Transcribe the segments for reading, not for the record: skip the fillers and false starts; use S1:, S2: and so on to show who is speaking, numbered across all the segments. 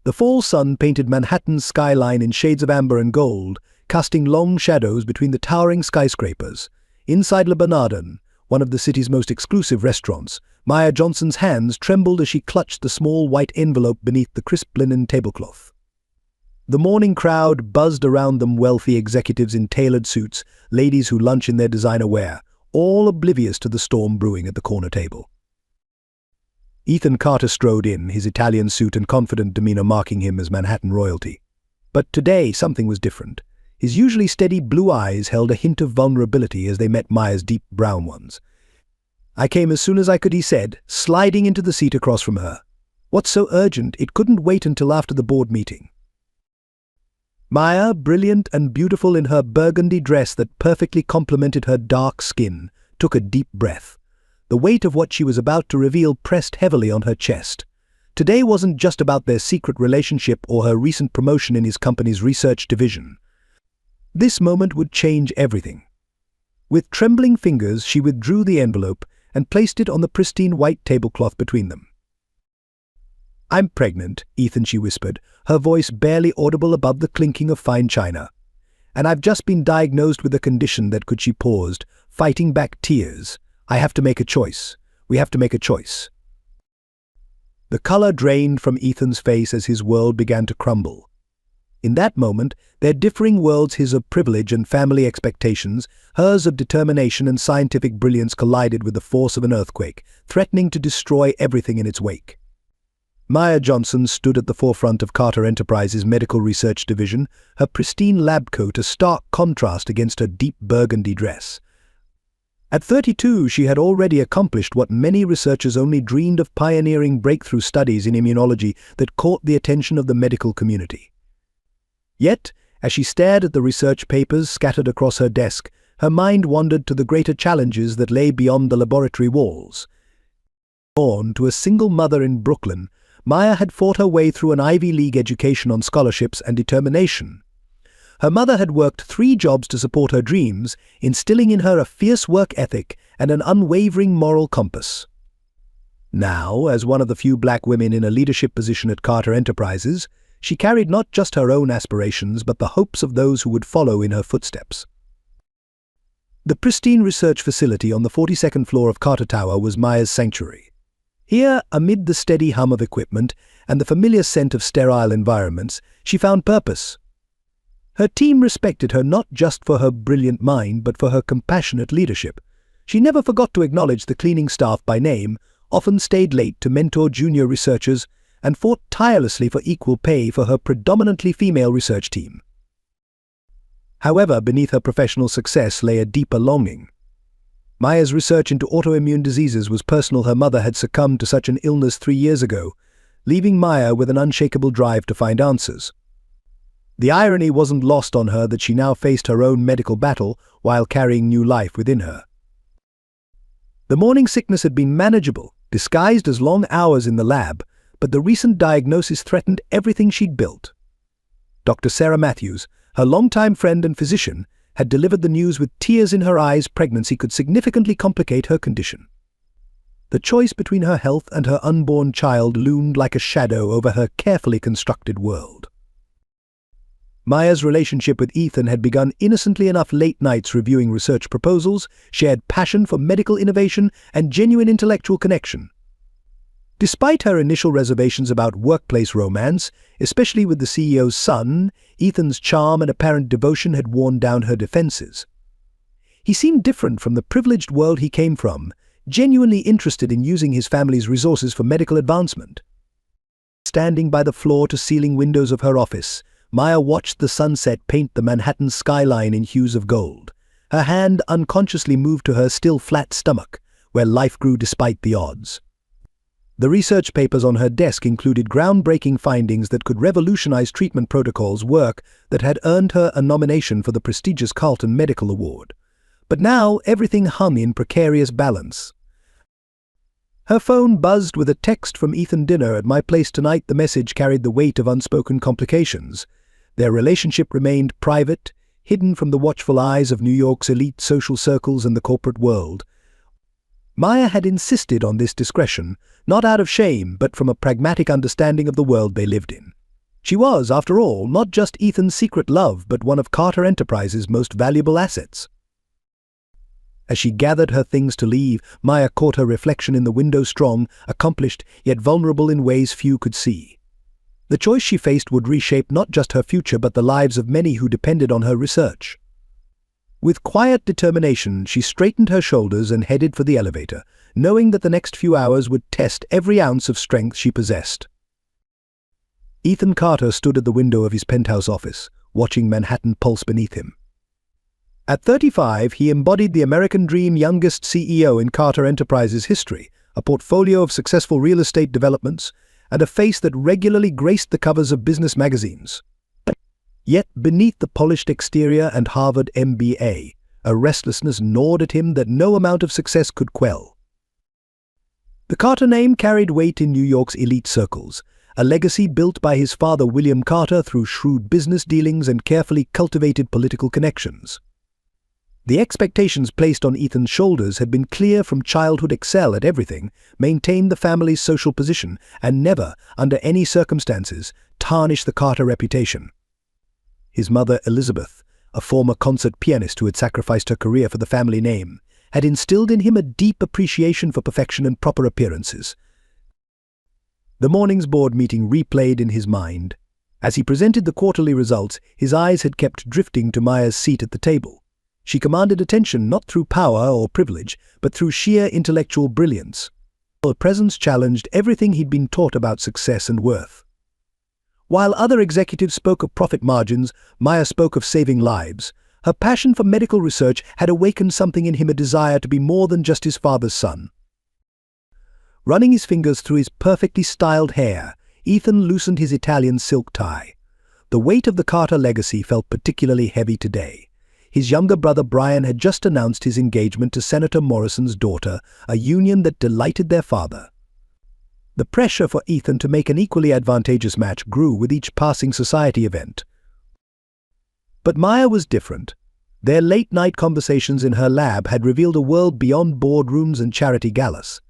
S1: The fall sun painted Manhattan's skyline in shades of amber and gold, casting long shadows between the towering skyscrapers. Inside Le Bernardin, one of the city's most exclusive restaurants, Maya Johnson's hands trembled as she clutched the small white envelope beneath the crisp linen tablecloth. The morning crowd buzzed around them, wealthy executives in tailored suits, ladies who lunch in their designer wear, all oblivious to the storm brewing at the corner table. Ethan Carter strode in, his Italian suit and confident demeanor marking him as Manhattan royalty. But today something was different. His usually steady blue eyes held a hint of vulnerability as they met Maya's deep brown ones. "I came as soon as I could," he said, sliding into the seat across from her. "What's so urgent? It couldn't wait until after the board meeting." Maya, brilliant and beautiful in her burgundy dress that perfectly complemented her dark skin, took a deep breath. The weight of what she was about to reveal pressed heavily on her chest. Today wasn't just about their secret relationship or her recent promotion in his company's research division. This moment would change everything. With trembling fingers, she withdrew the envelope and placed it on the pristine white tablecloth between them. "I'm pregnant, Ethan," she whispered, her voice barely audible above the clinking of fine china. "And I've just been diagnosed with a condition that could," she paused, fighting back tears. "I have to make a choice. We have to make a choice." The color drained from Ethan's face as his world began to crumble. In that moment, their differing worlds, his of privilege and family expectations, hers of determination and scientific brilliance, collided with the force of an earthquake, threatening to destroy everything in its wake. Maya Johnson stood at the forefront of Carter Enterprises' medical research division, her pristine lab coat a stark contrast against her deep burgundy dress. At 32, she had already accomplished what many researchers only dreamed of: pioneering breakthrough studies in immunology that caught the attention of the medical community. Yet, as she stared at the research papers scattered across her desk, her mind wandered to the greater challenges that lay beyond the laboratory walls. Born to a single mother in Brooklyn, Maya had fought her way through an Ivy League education on scholarships and determination. Her mother had worked 3 jobs to support her dreams, instilling in her a fierce work ethic and an unwavering moral compass. Now, as one of the few black women in a leadership position at Carter Enterprises, she carried not just her own aspirations but the hopes of those who would follow in her footsteps. The pristine research facility on the 42nd floor of Carter Tower was Maya's sanctuary. Here, amid the steady hum of equipment and the familiar scent of sterile environments, she found purpose. Her team respected her not just for her brilliant mind but for her compassionate leadership. She never forgot to acknowledge the cleaning staff by name, often stayed late to mentor junior researchers, and fought tirelessly for equal pay for her predominantly female research team. However, beneath her professional success lay a deeper longing. Maya's research into autoimmune diseases was personal. Her mother had succumbed to such an illness 3 years ago, leaving Maya with an unshakable drive to find answers. The irony wasn't lost on her that she now faced her own medical battle while carrying new life within her. The morning sickness had been manageable, disguised as long hours in the lab, but the recent diagnosis threatened everything she'd built. Dr. Sarah Matthews, her longtime friend and physician, had delivered the news with tears in her eyes. Pregnancy could significantly complicate her condition. The choice between her health and her unborn child loomed like a shadow over her carefully constructed world. Maya's relationship with Ethan had begun innocently enough: late nights reviewing research proposals, shared passion for medical innovation, and genuine intellectual connection. Despite her initial reservations about workplace romance, especially with the CEO's son, Ethan's charm and apparent devotion had worn down her defenses. He seemed different from the privileged world he came from, genuinely interested in using his family's resources for medical advancement. Standing by the floor-to-ceiling windows of her office, Maya watched the sunset paint the Manhattan skyline in hues of gold. Her hand unconsciously moved to her still flat stomach, where life grew despite the odds. The research papers on her desk included groundbreaking findings that could revolutionize treatment protocols, work that had earned her a nomination for the prestigious Carlton Medical Award. But now everything hung in precarious balance. Her phone buzzed with a text from Ethan. "Dinner at my place tonight." The message carried the weight of unspoken complications. Their relationship remained private, hidden from the watchful eyes of New York's elite social circles and the corporate world. Maya had insisted on this discretion, not out of shame, but from a pragmatic understanding of the world they lived in. She was, after all, not just Ethan's secret love, but one of Carter Enterprises' most valuable assets. As she gathered her things to leave, Maya caught her reflection in the window, strong, accomplished, yet vulnerable in ways few could see. The choice she faced would reshape not just her future but the lives of many who depended on her research. With quiet determination, she straightened her shoulders and headed for the elevator, knowing that the next few hours would test every ounce of strength she possessed. Ethan Carter stood at the window of his penthouse office, watching Manhattan pulse beneath him. At 35, he embodied the American dream, youngest CEO in Carter Enterprises history, a portfolio of successful real estate developments, and a face that regularly graced the covers of business magazines. Yet beneath the polished exterior and Harvard MBA, a restlessness gnawed at him that no amount of success could quell. The Carter name carried weight in New York's elite circles, a legacy built by his father William Carter through shrewd business dealings and carefully cultivated political connections. The expectations placed on Ethan's shoulders had been clear from childhood: excel at everything, maintain the family's social position, and never, under any circumstances, tarnish the Carter reputation. His mother, Elizabeth, a former concert pianist who had sacrificed her career for the family name, had instilled in him a deep appreciation for perfection and proper appearances. The morning's board meeting replayed in his mind. As he presented the quarterly results, his eyes had kept drifting to Maya's seat at the table. She commanded attention not through power or privilege, but through sheer intellectual brilliance. Her presence challenged everything he'd been taught about success and worth. While other executives spoke of profit margins, Maya spoke of saving lives. Her passion for medical research had awakened something in him, a desire to be more than just his father's son. Running his fingers through his perfectly styled hair, Ethan loosened his Italian silk tie. The weight of the Carter legacy felt particularly heavy today. His younger brother Brian had just announced his engagement to Senator Morrison's daughter, a union that delighted their father. The pressure for Ethan to make an equally advantageous match grew with each passing society event. But Maya was different. Their late-night conversations in her lab had revealed a world beyond boardrooms and charity galas.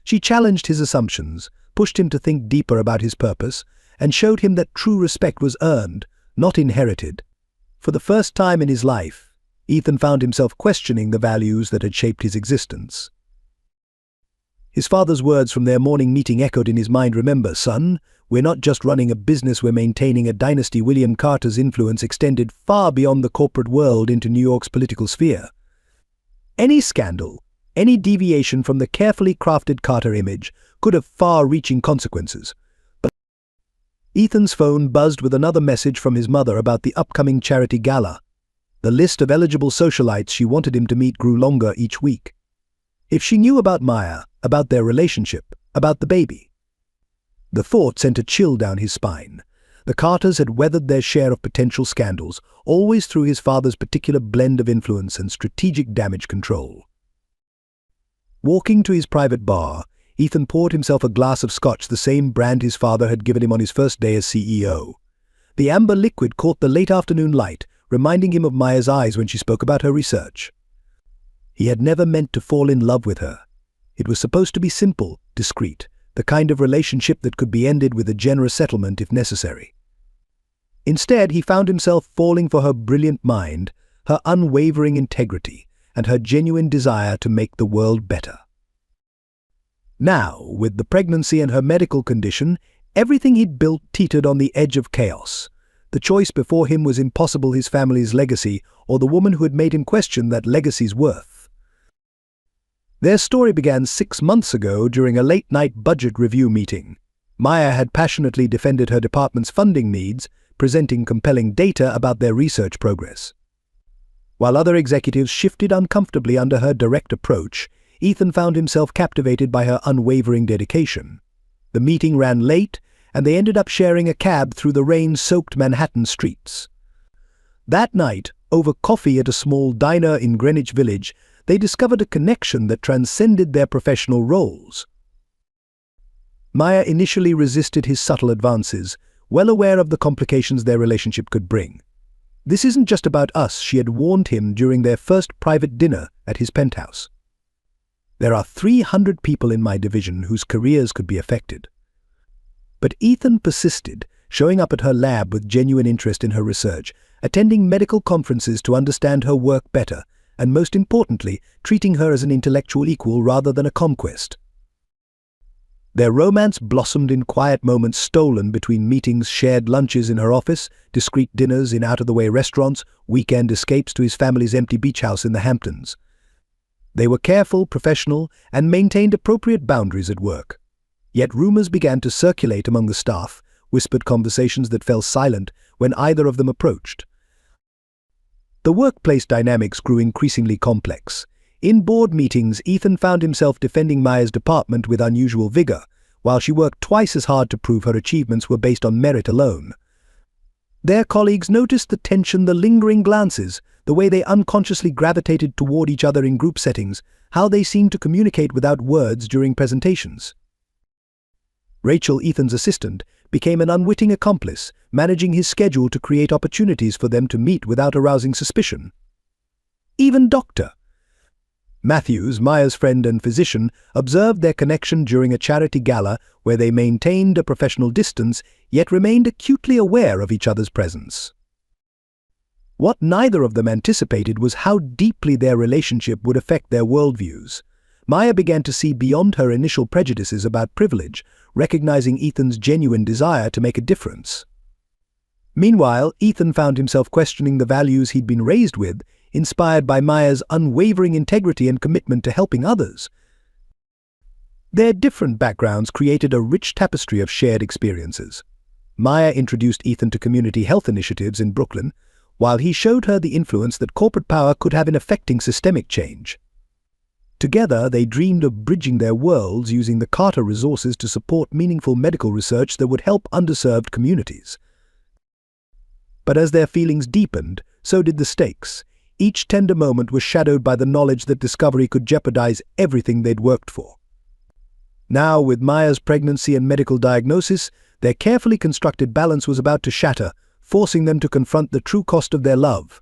S1: She challenged his assumptions, pushed him to think deeper about his purpose, and showed him that true respect was earned, not inherited. For the first time in his life, Ethan found himself questioning the values that had shaped his existence. His father's words from their morning meeting echoed in his mind. "Remember, son, we're not just running a business, we're maintaining a dynasty." William Carter's influence extended far beyond the corporate world into New York's political sphere. Any scandal, any deviation from the carefully crafted Carter image could have far-reaching consequences. But Ethan's phone buzzed with another message from his mother about the upcoming charity gala. The list of eligible socialites she wanted him to meet grew longer each week. If she knew about Maya, about their relationship, about the baby. The thought sent a chill down his spine. The Carters had weathered their share of potential scandals, always through his father's particular blend of influence and strategic damage control. Walking to his private bar, Ethan poured himself a glass of scotch, the same brand his father had given him on his first day as CEO. The amber liquid caught the late afternoon light, reminding him of Maya's eyes when she spoke about her research. He had never meant to fall in love with her. It was supposed to be simple, discreet, the kind of relationship that could be ended with a generous settlement if necessary. Instead, he found himself falling for her brilliant mind, her unwavering integrity, and her genuine desire to make the world better. Now, with the pregnancy and her medical condition, everything he'd built teetered on the edge of chaos. The choice before him was impossible: his family's legacy, or the woman who had made him question that legacy's worth. Their story began 6 months ago during a late-night budget review meeting. Maya had passionately defended her department's funding needs, presenting compelling data about their research progress. While other executives shifted uncomfortably under her direct approach, Ethan found himself captivated by her unwavering dedication. The meeting ran late, and they ended up sharing a cab through the rain-soaked Manhattan streets. That night, over coffee at a small diner in Greenwich Village, they discovered a connection that transcended their professional roles. Maya initially resisted his subtle advances, well aware of the complications their relationship could bring. "This isn't just about us," she had warned him during their first private dinner at his penthouse. "There are 300 people in my division whose careers could be affected." But Ethan persisted, showing up at her lab with genuine interest in her research, attending medical conferences to understand her work better, and most importantly, treating her as an intellectual equal rather than a conquest. Their romance blossomed in quiet moments stolen between meetings, shared lunches in her office, discreet dinners in out-of-the-way restaurants, weekend escapes to his family's empty beach house in the Hamptons. They were careful, professional, and maintained appropriate boundaries at work. Yet rumors began to circulate among the staff, whispered conversations that fell silent when either of them approached. The workplace dynamics grew increasingly complex. In board meetings, Ethan found himself defending Maya's department with unusual vigor, while she worked twice as hard to prove her achievements were based on merit alone. Their colleagues noticed the tension, the lingering glances, the way they unconsciously gravitated toward each other in group settings, how they seemed to communicate without words during presentations. Rachel, Ethan's assistant, became an unwitting accomplice, managing his schedule to create opportunities for them to meet without arousing suspicion. Even Dr. Matthews, Maya's friend and physician, observed their connection during a charity gala where they maintained a professional distance yet remained acutely aware of each other's presence. What neither of them anticipated was how deeply their relationship would affect their worldviews. Maya began to see beyond her initial prejudices about privilege, recognizing Ethan's genuine desire to make a difference. Meanwhile, Ethan found himself questioning the values he'd been raised with, inspired by Maya's unwavering integrity and commitment to helping others. Their different backgrounds created a rich tapestry of shared experiences. Maya introduced Ethan to community health initiatives in Brooklyn, while he showed her the influence that corporate power could have in effecting systemic change. Together, they dreamed of bridging their worlds using the Carter resources to support meaningful medical research that would help underserved communities. But as their feelings deepened, so did the stakes. Each tender moment was shadowed by the knowledge that discovery could jeopardize everything they'd worked for. Now, with Maya's pregnancy and medical diagnosis, their carefully constructed balance was about to shatter, forcing them to confront the true cost of their love.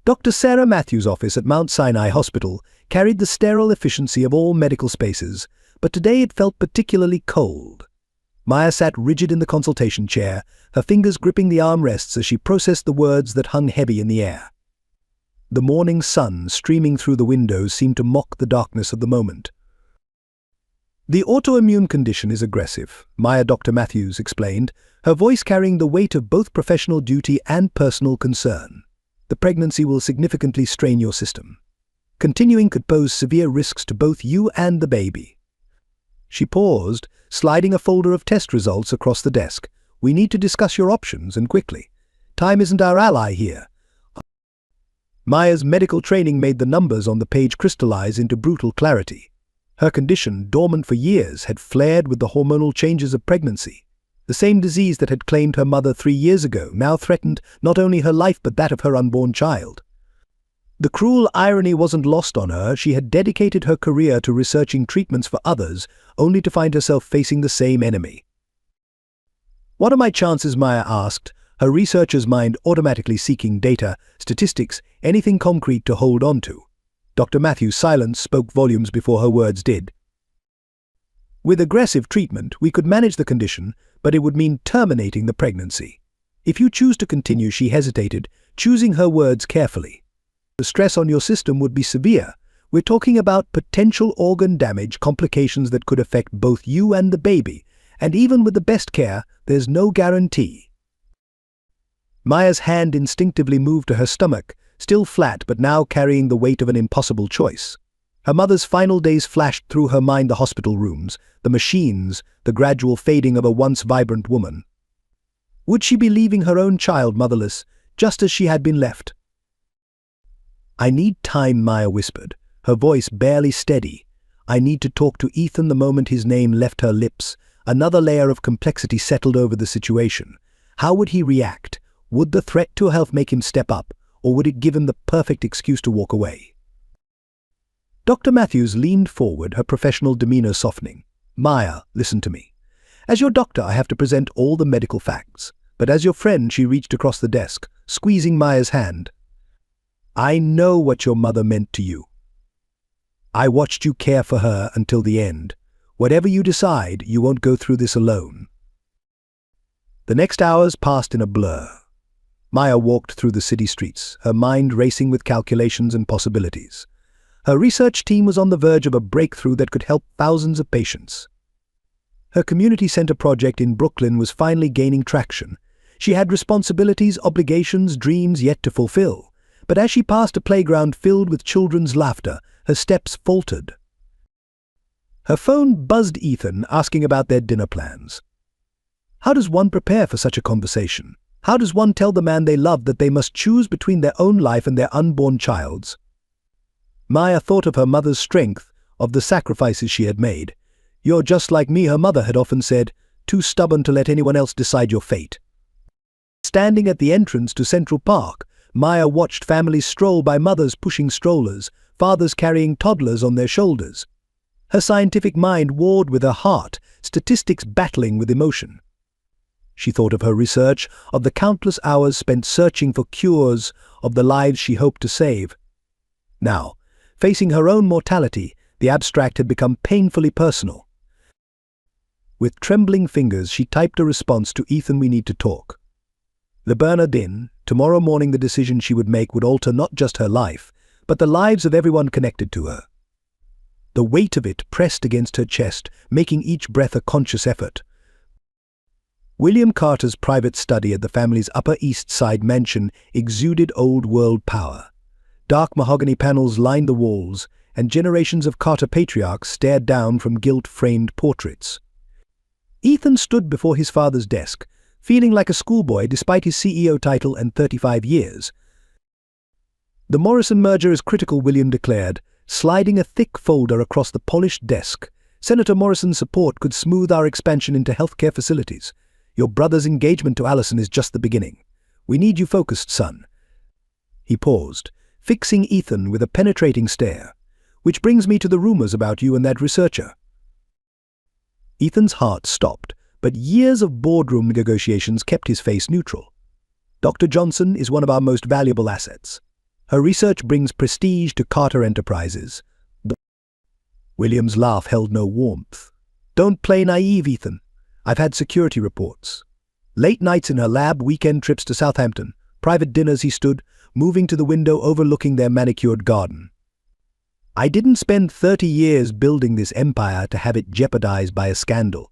S1: Dr. Sarah Matthews' office at Mount Sinai Hospital carried the sterile efficiency of all medical spaces, but today it felt particularly cold. Maya sat rigid in the consultation chair, her fingers gripping the armrests as she processed the words that hung heavy in the air. The morning sun streaming through the windows seemed to mock the darkness of the moment. The autoimmune condition is aggressive, Dr. Matthews explained, her voice carrying the weight of both professional duty and personal concern. The pregnancy will significantly strain your system. Continuing could pose severe risks to both you and the baby. She paused, sliding a folder of test results across the desk. We need to discuss your options, and quickly. Time isn't our ally here. Maya's medical training made the numbers on the page crystallize into brutal clarity. Her condition, dormant for years, had flared with the hormonal changes of pregnancy. The same disease that had claimed her mother 3 years ago now threatened not only her life but that of her unborn child. The cruel irony wasn't lost on her. She had dedicated her career to researching treatments for others, only to find herself facing the same enemy. What are my chances, Maya asked, her researcher's mind automatically seeking data, statistics, anything concrete to hold on to. Dr. Matthews' silence spoke volumes before her words did. With aggressive treatment, we could manage the condition, but it would mean terminating the pregnancy. If you choose to continue, she hesitated, choosing her words carefully. The stress on your system would be severe. We're talking about potential organ damage, complications that could affect both you and the baby, and even with the best care, there's no guarantee. Maya's hand instinctively moved to her stomach, still flat but now carrying the weight of an impossible choice. Her mother's final days flashed through her mind, the hospital rooms, the machines, the gradual fading of a once vibrant woman. Would she be leaving her own child motherless, just as she had been left? I need time, Maya whispered, her voice barely steady. I need to talk to Ethan. The moment his name left her lips, another layer of complexity settled over the situation. How would he react? Would the threat to her health make him step up, or would it give him the perfect excuse to walk away? Dr. Matthews leaned forward, her professional demeanor softening. Maya, listen to me. As your doctor, I have to present all the medical facts. But as your friend, she reached across the desk, squeezing Maya's hand. I know what your mother meant to you. I watched you care for her until the end. Whatever you decide, you won't go through this alone. The next hours passed in a blur. Maya walked through the city streets, her mind racing with calculations and possibilities. Her research team was on the verge of a breakthrough that could help thousands of patients. Her community center project in Brooklyn was finally gaining traction. She had responsibilities, obligations, dreams yet to fulfill. But as she passed a playground filled with children's laughter, her steps faltered. Her phone buzzed Ethan, asking about their dinner plans. How does one prepare for such a conversation? How does one tell the man they love that they must choose between their own life and their unborn child's? Maya thought of her mother's strength, of the sacrifices she had made. "You're just like me," her mother had often said, "too stubborn to let anyone else decide your fate." Standing at the entrance to Central Park, Maya watched families stroll by, mothers pushing strollers, fathers carrying toddlers on their shoulders. Her scientific mind warred with her heart, statistics battling with emotion. She thought of her research, of the countless hours spent searching for cures, of the lives she hoped to save. Now, facing her own mortality, the abstract had become painfully personal. With trembling fingers, she typed a response to Ethan: "We need to talk." Le Bernardin, tomorrow morning the decision she would make would alter not just her life, but the lives of everyone connected to her. The weight of it pressed against her chest, making each breath a conscious effort. William Carter's private study at the family's Upper East Side mansion exuded old-world power. Dark mahogany panels lined the walls, and generations of Carter patriarchs stared down from gilt-framed portraits. Ethan stood before his father's desk, feeling like a schoolboy despite his CEO title and 35 years. "The Morrison merger is critical," William declared, sliding a thick folder across the polished desk. "Senator Morrison's support could smooth our expansion into healthcare facilities. Your brother's engagement to Allison is just the beginning. We need you focused, son." He paused, fixing Ethan with a penetrating stare. "Which brings me to the rumors about you and that researcher." Ethan's heart stopped, but years of boardroom negotiations kept his face neutral. "Dr. Johnson is one of our most valuable assets. Her research brings prestige to Carter Enterprises." William's laugh held no warmth. "Don't play naive, Ethan. I've had security reports. Late nights in her lab, weekend trips to Southampton, private dinners," he stood, moving to the window overlooking their manicured garden. "I didn't spend 30 years building this empire to have it jeopardized by a scandal."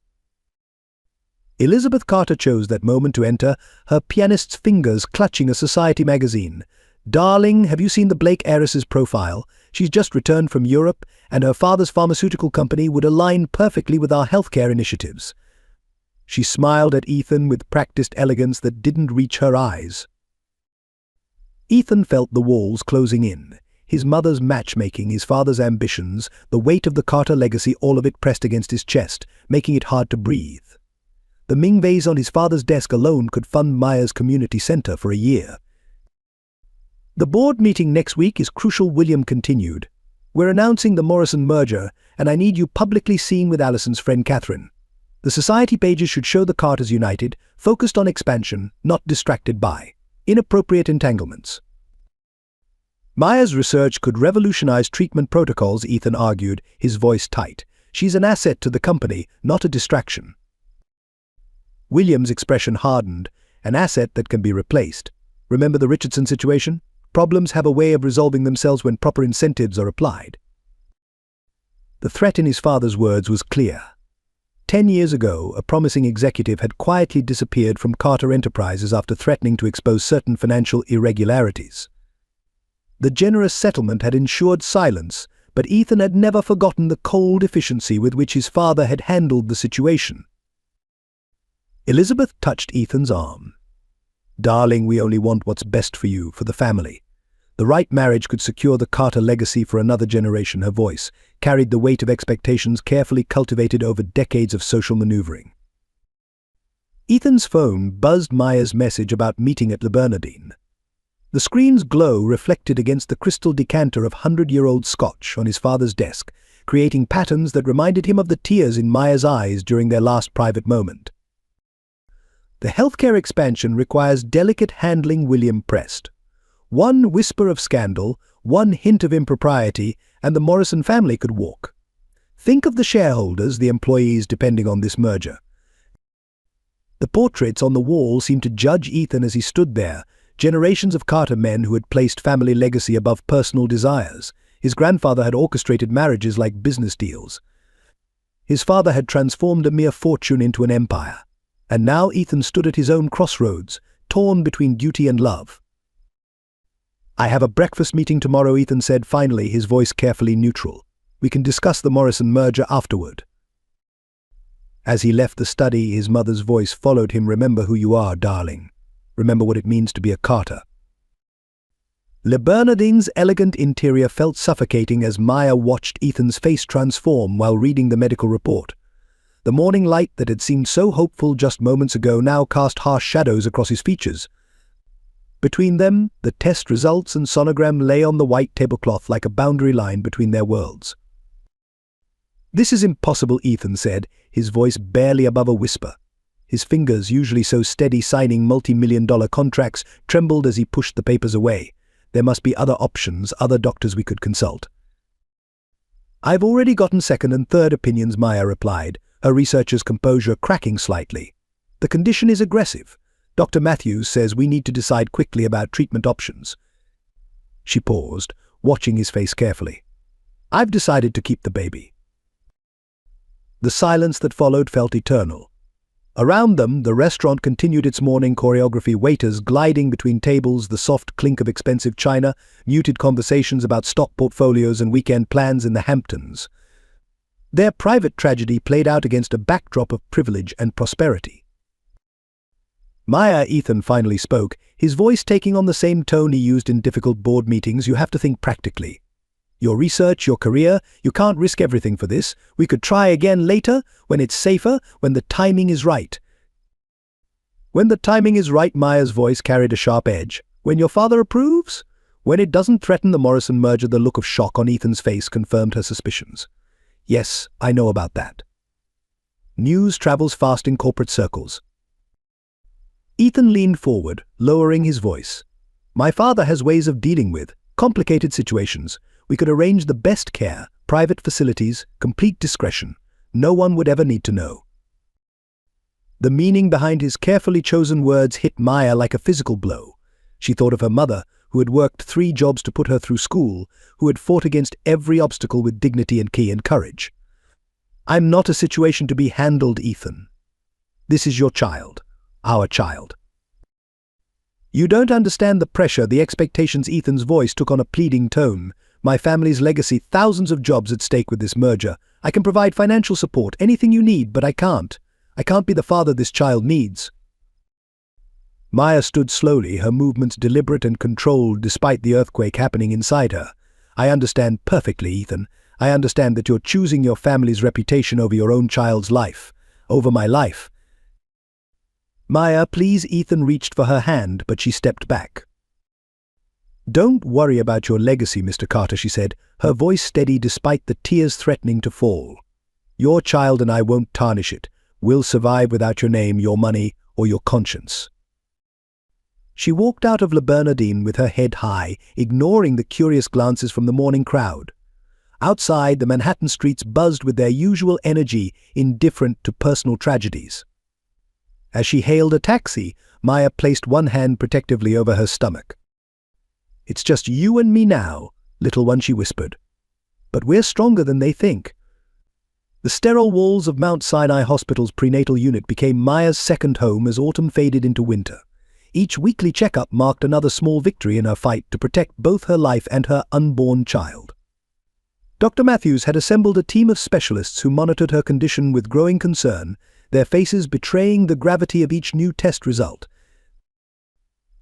S1: Elizabeth Carter chose that moment to enter, her pianist's fingers clutching a society magazine. "Darling, have you seen the Blake heiress's profile? She's just returned from Europe, and her father's pharmaceutical company would align perfectly with our healthcare initiatives." She smiled at Ethan with practiced elegance that didn't reach her eyes. Ethan felt the walls closing in. His mother's matchmaking, his father's ambitions, the weight of the Carter legacy, all of it pressed against his chest, making it hard to breathe. The Ming vase on his father's desk alone could fund Maya's community center for a year. "The board meeting next week is crucial," William continued. "We're announcing the Morrison merger, and I need you publicly seen with Allison's friend Catherine. The society pages should show the Carters united, focused on expansion, not distracted by inappropriate entanglements." Maya's research could revolutionize treatment protocols, Ethan argued, his voice tight. "She's an asset to the company, not a distraction." William's expression hardened. "An asset that can be replaced. Remember the Richardson situation? Problems have a way of resolving themselves when proper incentives are applied." The threat in his father's words was clear. 10 years ago, a promising executive had quietly disappeared from Carter Enterprises after threatening to expose certain financial irregularities. The generous settlement had ensured silence, but Ethan had never forgotten the cold efficiency with which his father had handled the situation. Elizabeth touched Ethan's arm. "Darling, we only want what's best for you, for the family. The right marriage could secure the Carter legacy for another generation." Her voice carried the weight of expectations carefully cultivated over decades of social maneuvering. Ethan's phone buzzed Maya's message about meeting at Le Bernardin. The screen's glow reflected against the crystal decanter of 100-year-old Scotch on his father's desk, creating patterns that reminded him of the tears in Maya's eyes during their last private moment. "The healthcare expansion requires delicate handling," William pressed. "One whisper of scandal, one hint of impropriety, and the Morrison family could walk. Think of the shareholders, the employees depending on this merger." The portraits on the wall seemed to judge Ethan as he stood there, generations of Carter men who had placed family legacy above personal desires. His grandfather had orchestrated marriages like business deals. His father had transformed a mere fortune into an empire. And now Ethan stood at his own crossroads, torn between duty and love. "I have a breakfast meeting tomorrow," Ethan said finally, his voice carefully neutral. "We can discuss the Morrison merger afterward." As he left the study, his mother's voice followed him. "Remember who you are, darling. Remember what it means to be a Carter." Le Bernardine's elegant interior felt suffocating as Maya watched Ethan's face transform while reading the medical report. The morning light that had seemed so hopeful just moments ago now cast harsh shadows across his features. Between them, the test results and sonogram lay on the white tablecloth like a boundary line between their worlds. "This is impossible," Ethan said, his voice barely above a whisper. His fingers, usually so steady signing multi-million-dollar contracts, trembled as he pushed the papers away. "There must be other options, other doctors we could consult." "I've already gotten second and third opinions," Maya replied, her researcher's composure cracking slightly. "The condition is aggressive. Dr. Matthews says we need to decide quickly about treatment options." She paused, watching his face carefully. "I've decided to keep the baby." The silence that followed felt eternal. Around them, the restaurant continued its morning choreography, waiters gliding between tables, the soft clink of expensive china, muted conversations about stock portfolios and weekend plans in the Hamptons. Their private tragedy played out against a backdrop of privilege and prosperity. "Maya," Ethan finally spoke, his voice taking on the same tone he used in difficult board meetings. "You have to think practically. Your research, your career, you can't risk everything for this. We could try again later, when it's safer, when the timing is right." "When the timing is right," Maya's voice carried a sharp edge. "When your father approves? When it doesn't threaten the Morrison merger." The look of shock on Ethan's face confirmed her suspicions. "Yes, I know about that." News travels fast in corporate circles. Ethan leaned forward, lowering his voice. "My father has ways of dealing with complicated situations. We could arrange the best care, private facilities, complete discretion. No one would ever need to know." The meaning behind his carefully chosen words hit Maya like a physical blow. She thought of her mother, who had worked 3 jobs to put her through school, who had fought against every obstacle with dignity and courage. "I'm not a situation to be handled, Ethan. This is your child, our child." "You don't understand the pressure, the expectations." Ethan's voice took on a pleading tone. "My family's legacy, thousands of jobs at stake with this merger. I can provide financial support, anything you need, but I can't. I can't be the father this child needs." Maya stood slowly, her movements deliberate and controlled despite the earthquake happening inside her. "I understand perfectly, Ethan. I understand that you're choosing your family's reputation over your own child's life, over my life." "Maya, please." Ethan reached for her hand, but she stepped back. "Don't worry about your legacy, Mr. Carter," she said, her voice steady despite the tears threatening to fall. "Your child and I won't tarnish it. We'll survive without your name, your money, or your conscience." She walked out of Le Bernardine with her head high, ignoring the curious glances from the morning crowd. Outside, the Manhattan streets buzzed with their usual energy, indifferent to personal tragedies. As she hailed a taxi, Maya placed one hand protectively over her stomach. "It's just you and me now, little one," she whispered. "But we're stronger than they think." The sterile walls of Mount Sinai Hospital's prenatal unit became Maya's second home as autumn faded into winter. Each weekly checkup marked another small victory in her fight to protect both her life and her unborn child. Dr. Matthews had assembled a team of specialists who monitored her condition with growing concern, their faces betraying the gravity of each new test result.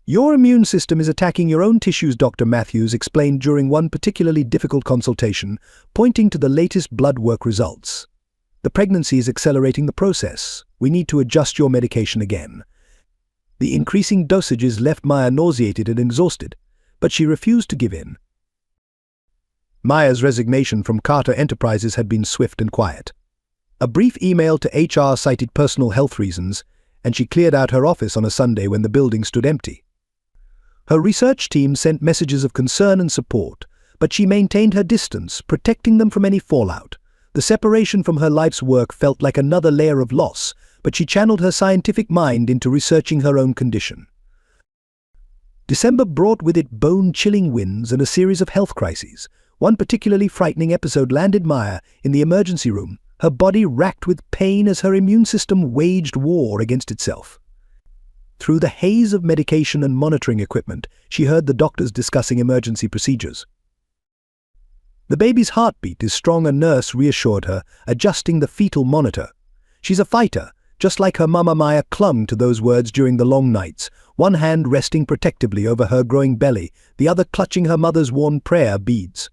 S1: "Your immune system is attacking your own tissues," Dr. Matthews explained during one particularly difficult consultation, pointing to the latest blood work results. "The pregnancy is accelerating the process. We need to adjust your medication again." The increasing dosages left Maya nauseated and exhausted, but she refused to give in. Maya's resignation from Carter Enterprises had been swift and quiet. A brief email to HR cited personal health reasons, and she cleared out her office on a Sunday when the building stood empty. Her research team sent messages of concern and support, but she maintained her distance, protecting them from any fallout. The separation from her life's work felt like another layer of loss, but she channeled her scientific mind into researching her own condition. December brought with it bone-chilling winds and a series of health crises. One particularly frightening episode landed Maya in the emergency room, her body racked with pain as her immune system waged war against itself. Through the haze of medication and monitoring equipment, she heard the doctors discussing emergency procedures. "The baby's heartbeat is strong," a nurse reassured her, adjusting the fetal monitor. "She's a fighter." Just like her mama, Maya clung to those words during the long nights, one hand resting protectively over her growing belly, the other clutching her mother's worn prayer beads.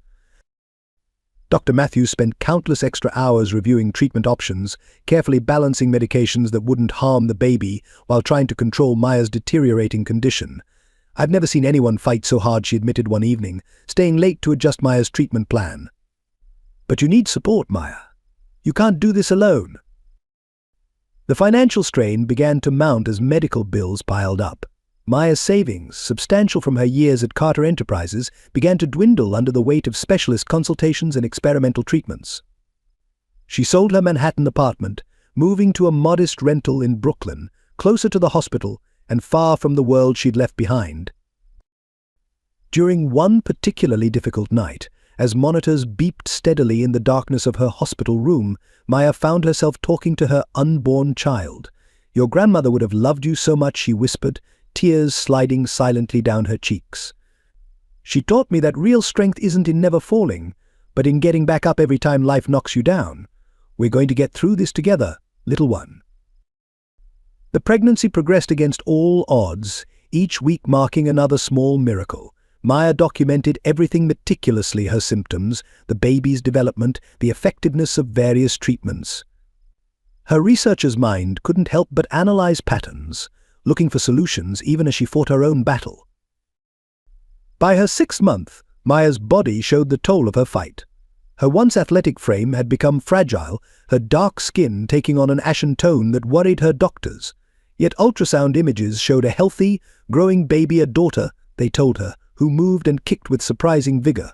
S1: Dr. Matthews spent countless extra hours reviewing treatment options, carefully balancing medications that wouldn't harm the baby while trying to control Maya's deteriorating condition. "I've never seen anyone fight so hard," she admitted one evening, staying late to adjust Maya's treatment plan. "But you need support, Maya. You can't do this alone." The financial strain began to mount as medical bills piled up. Maya's savings, substantial from her years at Carter Enterprises, began to dwindle under the weight of specialist consultations and experimental treatments. She sold her Manhattan apartment, moving to a modest rental in Brooklyn, closer to the hospital and far from the world she'd left behind. During one particularly difficult night, as monitors beeped steadily in the darkness of her hospital room, Maya found herself talking to her unborn child. "Your grandmother would have loved you so much," she whispered, tears sliding silently down her cheeks. "She taught me that real strength isn't in never falling, but in getting back up every time life knocks you down. We're going to get through this together, little one." The pregnancy progressed against all odds, each week marking another small miracle. Maya documented everything meticulously: her symptoms, the baby's development, the effectiveness of various treatments. Her researcher's mind couldn't help but analyze patterns, looking for solutions even as she fought her own battle. By her 6th month, Maya's body showed the toll of her fight. Her once athletic frame had become fragile, her dark skin taking on an ashen tone that worried her doctors. Yet ultrasound images showed a healthy, growing baby, a daughter, they told her, who moved and kicked with surprising vigor.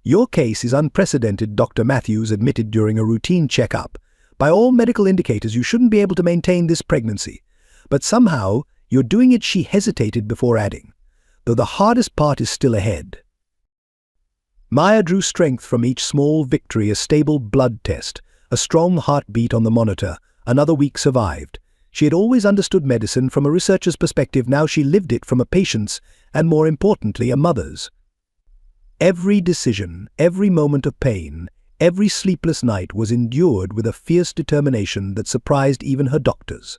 S1: "Your case is unprecedented," Dr. Matthews admitted during a routine checkup. "By all medical indicators, you shouldn't be able to maintain this pregnancy. But somehow, you're doing it," she hesitated before adding, "though the hardest part is still ahead." Maya drew strength from each small victory: a stable blood test, a strong heartbeat on the monitor. Another week survived. She had always understood medicine from a researcher's perspective. Now she lived it from a patient's, and more importantly, a mother's. Every decision, every moment of pain, every sleepless night was endured with a fierce determination that surprised even her doctors.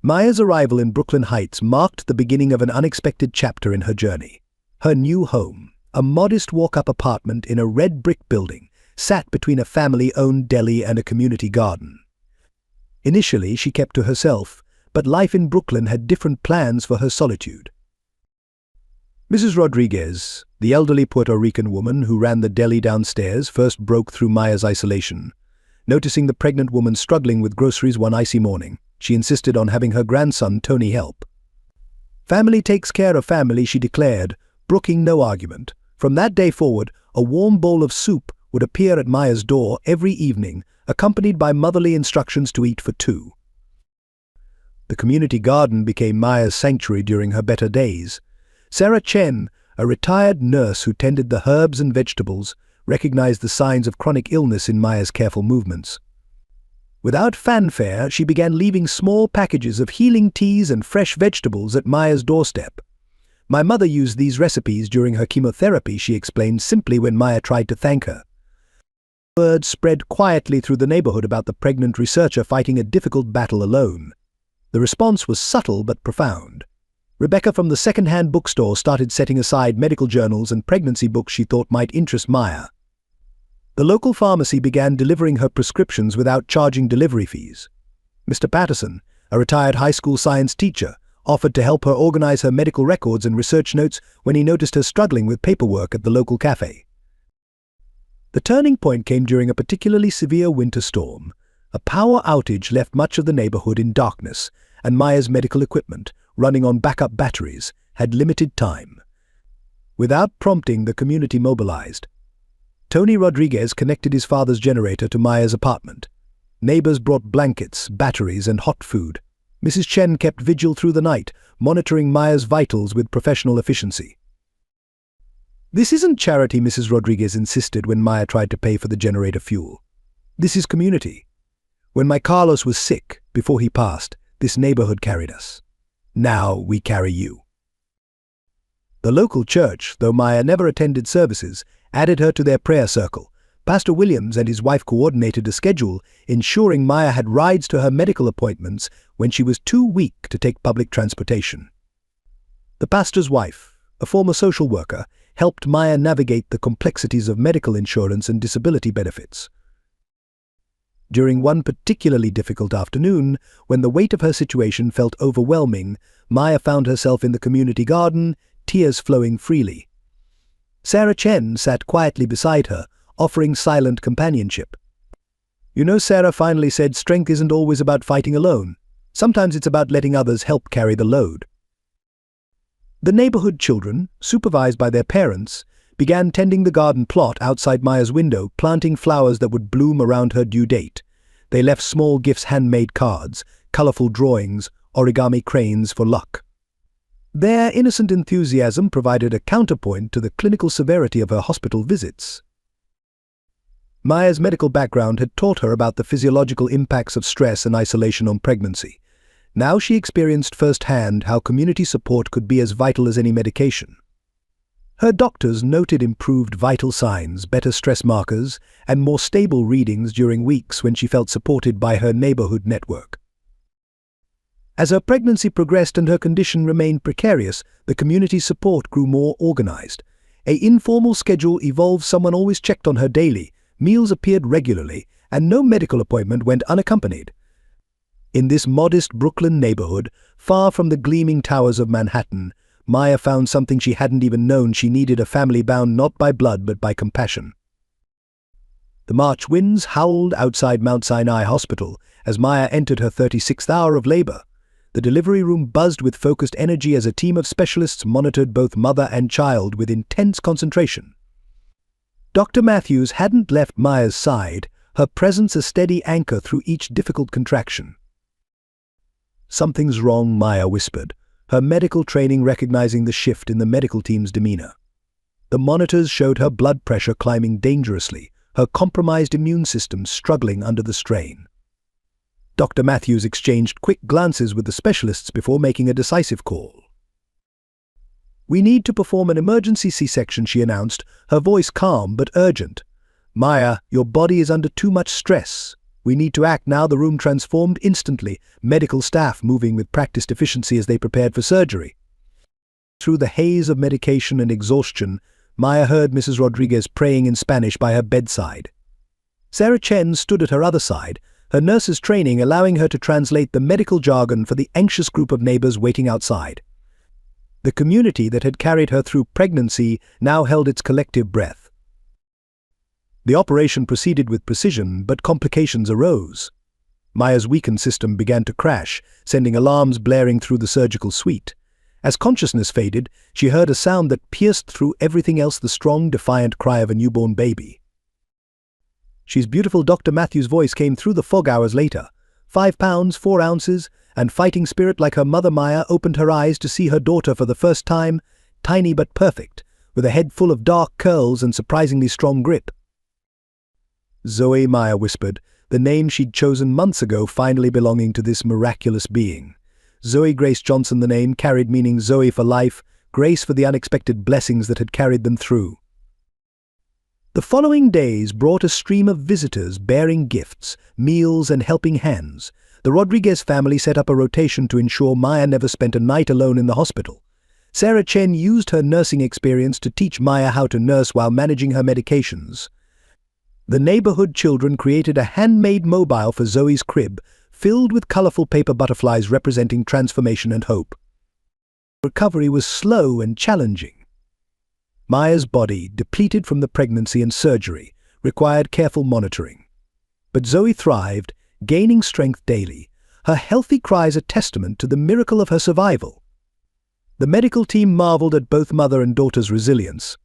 S1: Maya's arrival in Brooklyn Heights marked the beginning of an unexpected chapter in her journey. Her new home, a modest walk-up apartment in a red brick building, sat between a family-owned deli and a community garden. Initially, she kept to herself, but life in Brooklyn had different plans for her solitude. Mrs. Rodriguez, the elderly Puerto Rican woman who ran the deli downstairs, first broke through Maya's isolation. Noticing the pregnant woman struggling with groceries one icy morning, she insisted on having her grandson Tony help. "Family takes care of family," she declared, brooking no argument. From that day forward, a warm bowl of soup would appear at Maya's door every evening, accompanied by motherly instructions to eat for two. The community garden became Maya's sanctuary during her better days. Sarah Chen, a retired nurse who tended the herbs and vegetables, recognized the signs of chronic illness in Maya's careful movements. Without fanfare, she began leaving small packages of healing teas and fresh vegetables at Maya's doorstep. "My mother used these recipes during her chemotherapy," she explained simply when Maya tried to thank her. Word spread quietly through the neighborhood about the pregnant researcher fighting a difficult battle alone. The response was subtle but profound. Rebecca from the second-hand bookstore started setting aside medical journals and pregnancy books she thought might interest Maya. The local pharmacy began delivering her prescriptions without charging delivery fees. Mr. Patterson, a retired high school science teacher, offered to help her organize her medical records and research notes when he noticed her struggling with paperwork at the local cafe. The turning point came during a particularly severe winter storm. A power outage left much of the neighborhood in darkness, and Maya's medical equipment, running on backup batteries, had limited time. Without prompting, the community mobilized. Tony Rodriguez connected his father's generator to Maya's apartment. Neighbors brought blankets, batteries, and hot food. Mrs. Chen kept vigil through the night, monitoring Maya's vitals with professional efficiency. "This isn't charity," Mrs. Rodriguez insisted when Maya tried to pay for the generator fuel. "This is community. When my Carlos was sick, before he passed, this neighborhood carried us. Now we carry you." The local church, though Maya never attended services, added her to their prayer circle. Pastor Williams and his wife coordinated a schedule, ensuring Maya had rides to her medical appointments when she was too weak to take public transportation. The pastor's wife, a former social worker, helped Maya navigate the complexities of medical insurance and disability benefits. During one particularly difficult afternoon, when the weight of her situation felt overwhelming, Maya found herself in the community garden, tears flowing freely. Sarah Chen sat quietly beside her, offering silent companionship. "You know," Sarah finally said, "strength isn't always about fighting alone. Sometimes it's about letting others help carry the load." The neighborhood children, supervised by their parents, began tending the garden plot outside Maya's window, planting flowers that would bloom around her due date. They left small gifts, handmade cards, colorful drawings, origami cranes for luck. Their innocent enthusiasm provided a counterpoint to the clinical severity of her hospital visits. Maya's medical background had taught her about the physiological impacts of stress and isolation on pregnancy. Now she experienced firsthand how community support could be as vital as any medication. Her doctors noted improved vital signs, better stress markers, and more stable readings during weeks when she felt supported by her neighborhood network. As her pregnancy progressed and her condition remained precarious, the community support grew more organized. An informal schedule evolved, someone always checked on her daily, meals appeared regularly, and no medical appointment went unaccompanied. In this modest Brooklyn neighborhood, far from the gleaming towers of Manhattan, Maya found something she hadn't even known she needed: a family bound not by blood but by compassion. The March winds howled outside Mount Sinai Hospital as Maya entered her 36th hour of labor. The delivery room buzzed with focused energy as a team of specialists monitored both mother and child with intense concentration. Dr. Matthews hadn't left Maya's side, her presence a steady anchor through each difficult contraction. "Something's wrong," Maya whispered, her medical training recognizing the shift in the medical team's demeanor. The monitors showed her blood pressure climbing dangerously, her compromised immune system struggling under the strain. Dr. Matthews exchanged quick glances with the specialists before making a decisive call. "We need to perform an emergency C-section," she announced, her voice calm but urgent. "Maya, your body is under too much stress. We need to act now." The room transformed instantly, medical staff moving with practiced efficiency as they prepared for surgery. Through the haze of medication and exhaustion, Maya heard Mrs. Rodriguez praying in Spanish by her bedside. Sarah Chen stood at her other side, her nurse's training allowing her to translate the medical jargon for the anxious group of neighbors waiting outside. The community that had carried her through pregnancy now held its collective breath. The operation proceeded with precision, but complications arose. Maya's weakened system began to crash, sending alarms blaring through the surgical suite. As consciousness faded, she heard a sound that pierced through everything else: the strong, defiant cry of a newborn baby. "She's beautiful." Dr. Matthews' voice came through the fog hours later. 5 pounds, 4 ounces, and fighting spirit like her mother. Maya opened her eyes to see her daughter for the first time, tiny but perfect, with a head full of dark curls and surprisingly strong grip. "Zoe," Maya whispered, the name she'd chosen months ago finally belonging to this miraculous being. Zoe Grace Johnson. The name carried meaning: Zoe for life, grace for the unexpected blessings that had carried them through. The following days brought a stream of visitors bearing gifts, meals, and helping hands. The Rodriguez family set up a rotation to ensure Maya never spent a night alone in the hospital. Sarah Chen used her nursing experience to teach Maya how to nurse while managing her medications. The neighborhood children created a handmade mobile for Zoe's crib, filled with colorful paper butterflies representing transformation and hope. Recovery was slow and challenging. Maya's body, depleted from the pregnancy and surgery, required careful monitoring. But Zoe thrived, gaining strength daily, her healthy cries a testament to the miracle of her survival. The medical team marveled at both mother and daughter's resilience.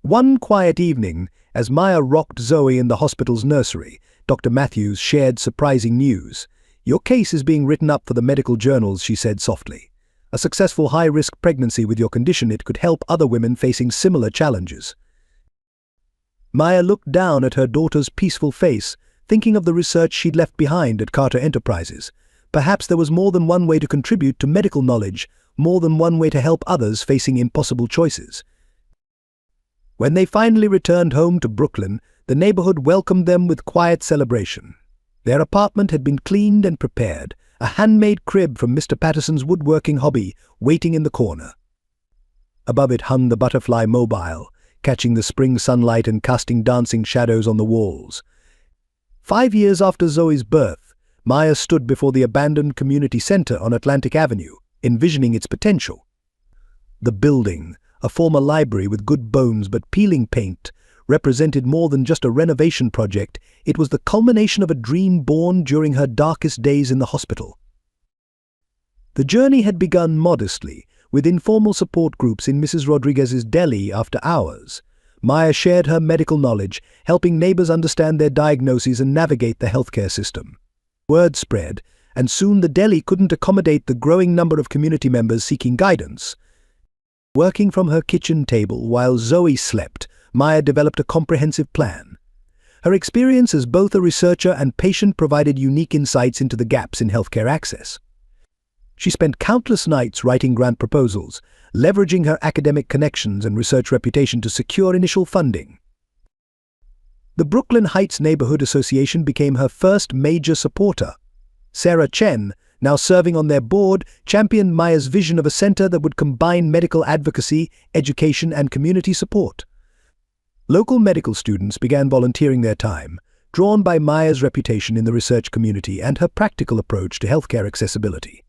S1: One quiet evening, as Maya rocked Zoe in the hospital's nursery, Dr. Matthews shared surprising news. "Your case is being written up for the medical journals," she said softly. "A successful high-risk pregnancy with your condition, it could help other women facing similar challenges." Maya looked down at her daughter's peaceful face, thinking of the research she'd left behind at Carter Enterprises. Perhaps there was more than one way to contribute to medical knowledge, more than one way to help others facing impossible choices. When they finally returned home to Brooklyn, the neighborhood welcomed them with quiet celebration. Their apartment had been cleaned and prepared, a handmade crib from Mr. Patterson's woodworking hobby waiting in the corner. Above it hung the butterfly mobile, catching the spring sunlight and casting dancing shadows on the walls. 5 years after Zoe's birth, Maya stood before the abandoned community center on Atlantic Avenue, envisioning its potential. The building, a former library with good bones but peeling paint, represented more than just a renovation project. It was the culmination of a dream born during her darkest days in the hospital. The journey had begun modestly, with informal support groups in Mrs. Rodriguez's deli after hours. Maya shared her medical knowledge, helping neighbors understand their diagnoses and navigate the healthcare system. Word spread, and soon the deli couldn't accommodate the growing number of community members seeking guidance. Working from her kitchen table while Zoe slept, Maya developed a comprehensive plan. Her experience as both a researcher and patient provided unique insights into the gaps in healthcare access. She spent countless nights writing grant proposals, leveraging her academic connections and research reputation to secure initial funding. The Brooklyn Heights Neighborhood Association became her first major supporter. Sarah Chen, now serving on their board, championed Maya's vision of a center that would combine medical advocacy, education, and community support. Local medical students began volunteering their time, drawn by Maya's reputation in the research community and her practical approach to healthcare accessibility.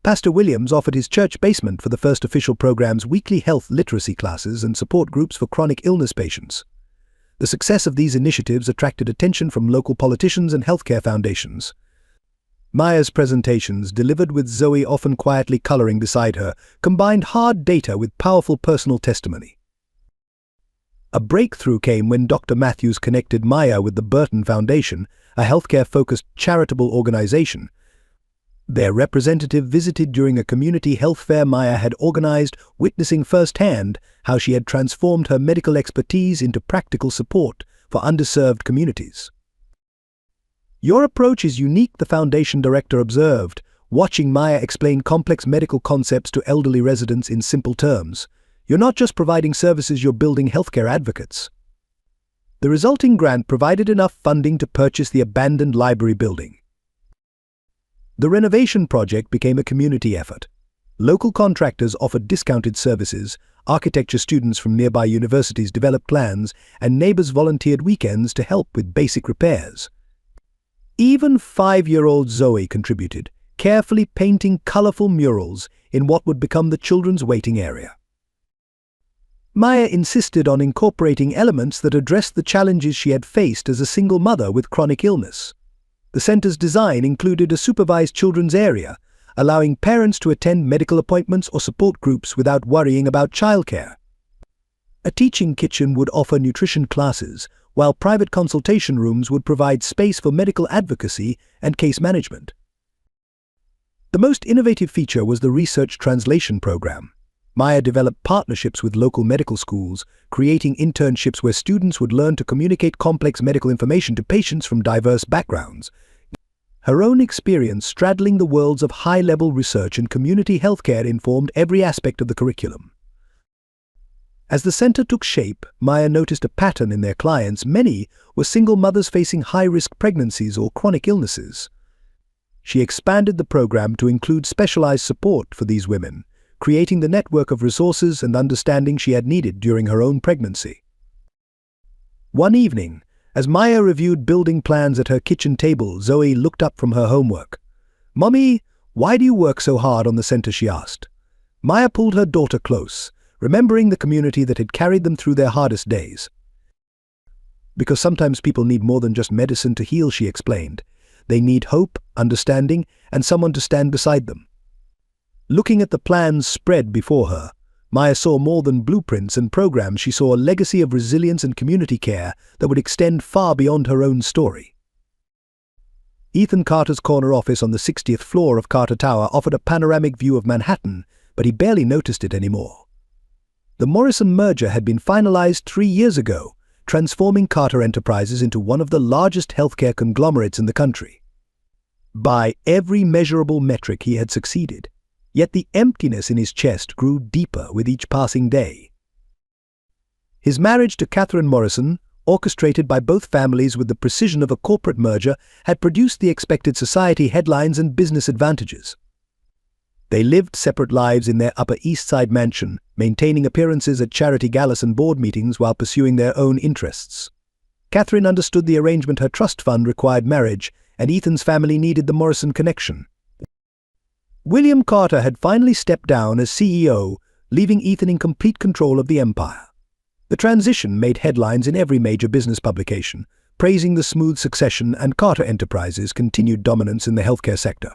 S1: Pastor Williams offered his church basement for the first official program's weekly health literacy classes and support groups for chronic illness patients. The success of these initiatives attracted attention from local politicians and healthcare foundations. Maya's presentations, delivered with Zoe often quietly coloring beside her, combined hard data with powerful personal testimony. A breakthrough came when Dr. Matthews connected Maya with the Burton Foundation, a healthcare-focused charitable organization. Their representative visited during a community health fair Maya had organized, witnessing firsthand how she had transformed her medical expertise into practical support for underserved communities. "Your approach is unique," the foundation director observed, watching Maya explain complex medical concepts to elderly residents in simple terms. "You're not just providing services, you're building healthcare advocates." The resulting grant provided enough funding to purchase the abandoned library building. The renovation project became a community effort. Local contractors offered discounted services, architecture students from nearby universities developed plans, and neighbors volunteered weekends to help with basic repairs. Even 5-year-old Zoe contributed, carefully painting colorful murals in what would become the children's waiting area. Maya insisted on incorporating elements that addressed the challenges she had faced as a single mother with chronic illness. The center's design included a supervised children's area, allowing parents to attend medical appointments or support groups without worrying about childcare. A teaching kitchen would offer nutrition classes, while private consultation rooms would provide space for medical advocacy and case management. The most innovative feature was the research translation program. Maya developed partnerships with local medical schools, creating internships where students would learn to communicate complex medical information to patients from diverse backgrounds. Her own experience straddling the worlds of high-level research and community healthcare informed every aspect of the curriculum. As the center took shape, Maya noticed a pattern in their clients. Many were single mothers facing high-risk pregnancies or chronic illnesses. She expanded the program to include specialized support for these women, creating the network of resources and understanding she had needed during her own pregnancy. One evening, as Maya reviewed building plans at her kitchen table, Zoe looked up from her homework. "Mommy, why do you work so hard on the center?" she asked. Maya pulled her daughter close, remembering the community that had carried them through their hardest days. "Because sometimes people need more than just medicine to heal," she explained. "They need hope, understanding, and someone to stand beside them." Looking at the plans spread before her, Maya saw more than blueprints and programs. She saw a legacy of resilience and community care that would extend far beyond her own story. Ethan Carter's corner office on the 60th floor of Carter Tower offered a panoramic view of Manhattan, but he barely noticed it anymore. The Morrison merger had been finalized 3 years ago, transforming Carter Enterprises into one of the largest healthcare conglomerates in the country. By every measurable metric, he had succeeded, yet the emptiness in his chest grew deeper with each passing day. His marriage to Catherine Morrison, orchestrated by both families with the precision of a corporate merger, had produced the expected society headlines and business advantages. They lived separate lives in their Upper East Side mansion, maintaining appearances at charity galas and board meetings while pursuing their own interests. Catherine understood the arrangement. Her trust fund required marriage, and Ethan's family needed the Morrison connection. William Carter had finally stepped down as CEO, leaving Ethan in complete control of the empire. The transition made headlines in every major business publication, praising the smooth succession and Carter Enterprises' continued dominance in the healthcare sector.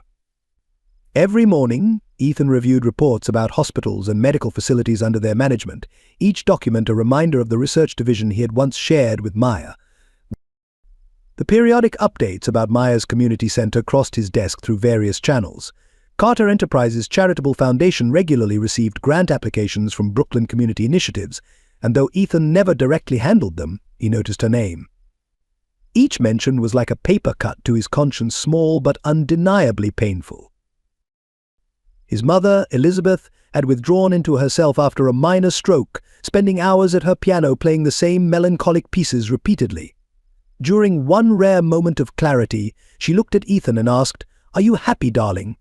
S1: Every morning, Ethan reviewed reports about hospitals and medical facilities under their management, each document a reminder of the research division he had once shared with Maya. The periodic updates about Maya's community center crossed his desk through various channels. Carter Enterprises' charitable foundation regularly received grant applications from Brooklyn Community Initiatives, and though Ethan never directly handled them, he noticed her name. Each mention was like a paper cut to his conscience, small but undeniably painful. His mother, Elizabeth, had withdrawn into herself after a minor stroke, spending hours at her piano playing the same melancholic pieces repeatedly. During one rare moment of clarity, she looked at Ethan and asked, "Are you happy, darling?"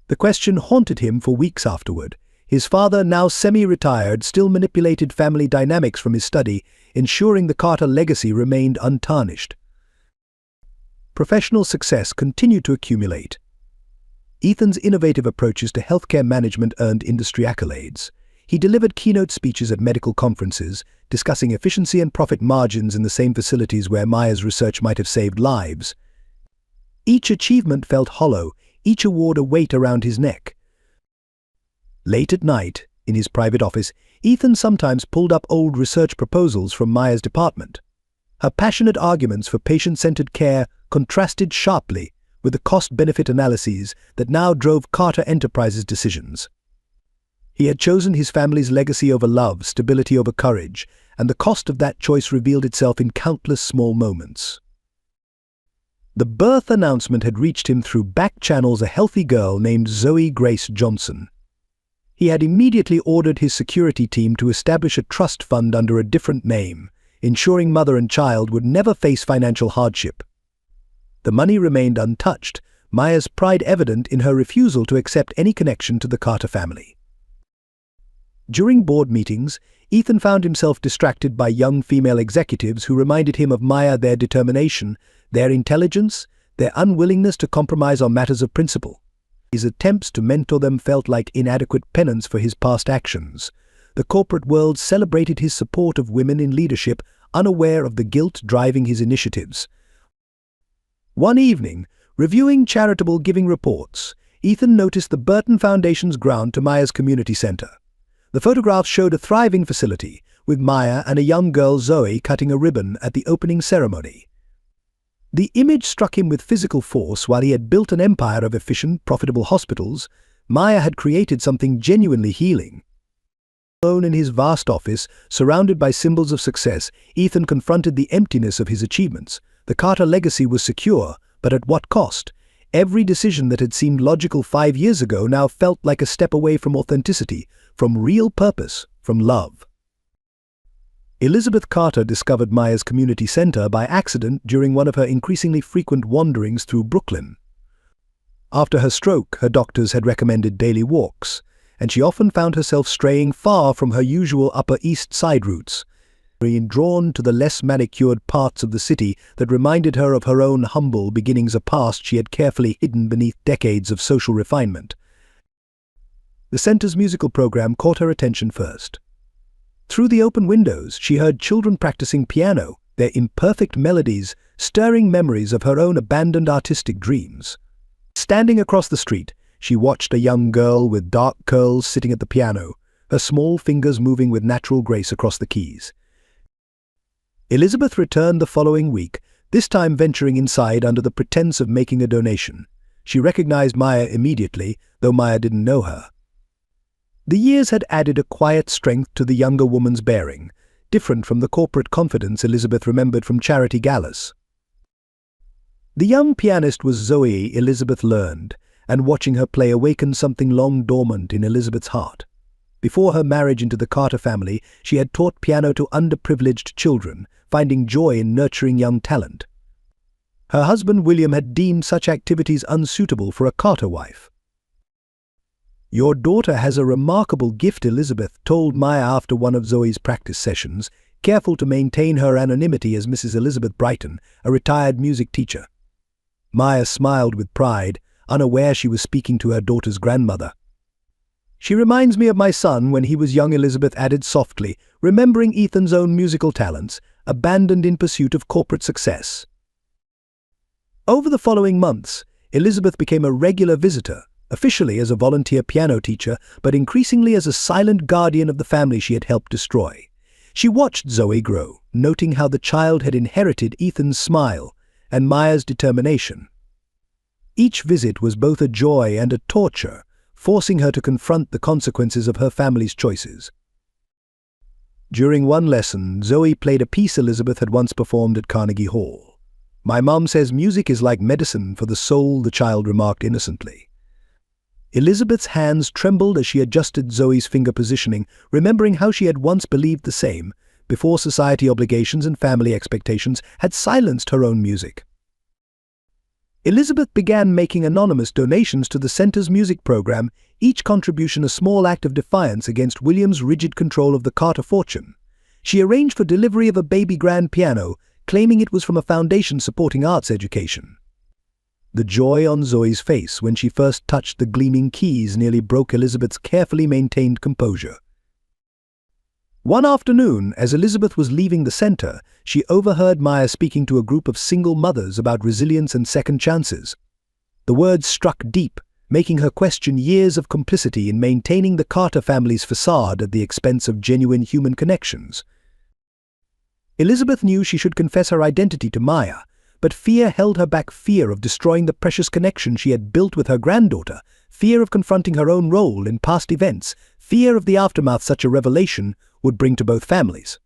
S1: The question haunted him for weeks afterward. His father, now semi-retired, still manipulated family dynamics from his study, ensuring the Carter legacy remained untarnished. Professional success continued to accumulate. Ethan's innovative approaches to healthcare management earned industry accolades. He delivered keynote speeches at medical conferences, discussing efficiency and profit margins in the same facilities where Maya's research might have saved lives. Each achievement felt hollow, each award a weight around his neck. Late at night, in his private office, Ethan sometimes pulled up old research proposals from Maya's department. Her passionate arguments for patient-centered care contrasted sharply with the cost-benefit analyses that now drove Carter Enterprises' decisions. He had chosen his family's legacy over love, stability over courage, and the cost of that choice revealed itself in countless small moments. The birth announcement had reached him through back channels, a healthy girl named Zoe Grace Johnson. He had immediately ordered his security team to establish a trust fund under a different name, ensuring mother and child would never face financial hardship. The money remained untouched, Maya's pride evident in her refusal to accept any connection to the Carter family. During board meetings, Ethan found himself distracted by young female executives who reminded him of Maya, their determination, their intelligence, their unwillingness to compromise on matters of principle. His attempts to mentor them felt like inadequate penance for his past actions. The corporate world celebrated his support of women in leadership, unaware of the guilt driving his initiatives. One evening, reviewing charitable giving reports, Ethan noticed the Burton Foundation's grant to Maya's community center. The photographs showed a thriving facility, with Maya and a young girl, Zoe, cutting a ribbon at the opening ceremony. The image struck him with physical force. While he had built an empire of efficient, profitable hospitals, Maya had created something genuinely healing. Alone in his vast office, surrounded by symbols of success, Ethan confronted the emptiness of his achievements. The Carter legacy was secure, but at what cost? Every decision that had seemed logical 5 years ago now felt like a step away from authenticity, from real purpose, from love. Elizabeth Carter discovered Maya's community center by accident during one of her increasingly frequent wanderings through Brooklyn. After her stroke, her doctors had recommended daily walks, and she often found herself straying far from her usual Upper East Side routes, drawn to the less manicured parts of the city that reminded her of her own humble beginnings, a past she had carefully hidden beneath decades of social refinement. The center's musical program caught her attention first. Through the open windows, she heard children practicing piano, their imperfect melodies stirring memories of her own abandoned artistic dreams. Standing across the street, she watched a young girl with dark curls sitting at the piano, her small fingers moving with natural grace across the keys. Elizabeth returned the following week, this time venturing inside under the pretense of making a donation. She recognized Maya immediately, though Maya didn't know her. The years had added a quiet strength to the younger woman's bearing, different from the corporate confidence Elizabeth remembered from charity galas. The young pianist was Zoe, Elizabeth learned, and watching her play awakened something long dormant in Elizabeth's heart. Before her marriage into the Carter family, she had taught piano to underprivileged children, finding joy in nurturing young talent. Her husband William had deemed such activities unsuitable for a Carter wife. "Your daughter has a remarkable gift," Elizabeth told Maya after one of Zoe's practice sessions, careful to maintain her anonymity as Mrs. Elizabeth Brighton, a retired music teacher. Maya smiled with pride, unaware she was speaking to her daughter's grandmother. "She reminds me of my son when he was young," Elizabeth added softly, remembering Ethan's own musical talents, abandoned in pursuit of corporate success. Over the following months, Elizabeth became a regular visitor, officially as a volunteer piano teacher, but increasingly as a silent guardian of the family she had helped destroy. She watched Zoe grow, noting how the child had inherited Ethan's smile and Maya's determination. Each visit was both a joy and a torture, forcing her to confront the consequences of her family's choices. During one lesson, Zoe played a piece Elizabeth had once performed at Carnegie Hall. "My mom says music is like medicine for the soul," the child remarked innocently. Elizabeth's hands trembled as she adjusted Zoe's finger positioning, remembering how she had once believed the same, before society obligations and family expectations had silenced her own music. Elizabeth began making anonymous donations to the center's music program, each contribution a small act of defiance against William's rigid control of the Carter fortune. She arranged for delivery of a baby grand piano, claiming it was from a foundation supporting arts education. The joy on Zoe's face when she first touched the gleaming keys nearly broke Elizabeth's carefully maintained composure. One afternoon, as Elizabeth was leaving the center, she overheard Maya speaking to a group of single mothers about resilience and second chances. The words struck deep, making her question years of complicity in maintaining the Carter family's facade at the expense of genuine human connections. Elizabeth knew she should confess her identity to Maya, but fear held her back, fear of destroying the precious connection she had built with her granddaughter, fear of confronting her own role in past events, fear of the aftermath such a revelation would bring to both families.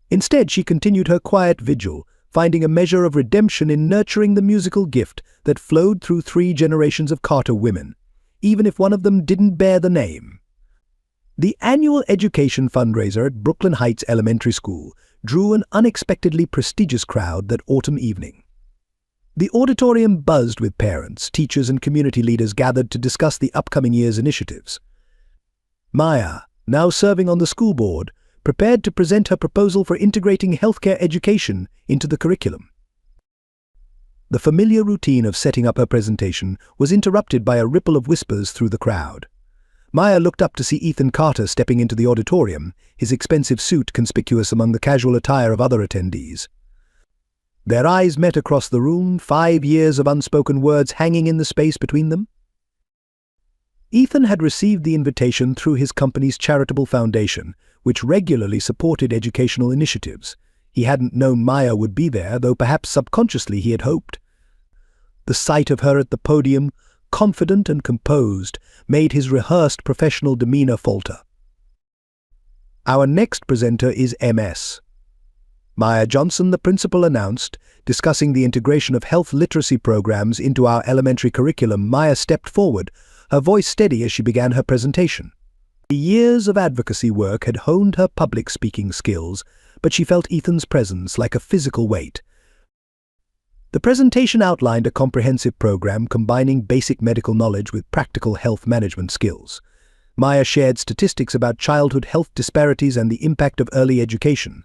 S1: Instead, she continued her quiet vigil, finding a measure of redemption in nurturing the musical gift that flowed through 3 generations of Carter women, even if one of them didn't bear the name. The annual education fundraiser at Brooklyn Heights Elementary School drew an unexpectedly prestigious crowd that autumn evening. The auditorium buzzed with parents, teachers, and community leaders gathered to discuss the upcoming year's initiatives. Maya, now serving on the school board, prepared to present her proposal for integrating healthcare education into the curriculum. The familiar routine of setting up her presentation was interrupted by a ripple of whispers through the crowd. Maya looked up to see Ethan Carter stepping into the auditorium, his expensive suit conspicuous among the casual attire of other attendees. Their eyes met across the room, 5 years of unspoken words hanging in the space between them. Ethan had received the invitation through his company's charitable foundation, which regularly supported educational initiatives. He hadn't known Maya would be there, though perhaps subconsciously he had hoped. The sight of her at the podium, confident and composed, made his rehearsed professional demeanor falter. "Our next presenter is MS. Maya Johnson," the principal announced, discussing the integration of health literacy programs into our elementary curriculum. Maya stepped forward, her voice steady as she began her presentation. The years of advocacy work had honed her public speaking skills, but she felt Ethan's presence like a physical weight. The presentation outlined a comprehensive program combining basic medical knowledge with practical health management skills. Maya shared statistics about childhood health disparities and the impact of early education.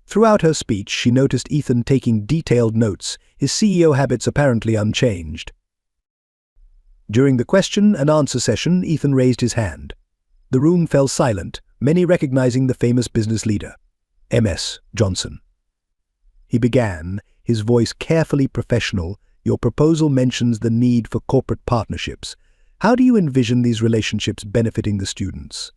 S1: Throughout her speech, she noticed Ethan taking detailed notes, his CEO habits apparently unchanged. During the question and answer session, Ethan raised his hand. The room fell silent, many recognizing the famous business leader, MS Johnson. He began, his voice carefully professional. "Your proposal mentions the need for corporate partnerships. How do you envision these relationships benefiting the students?"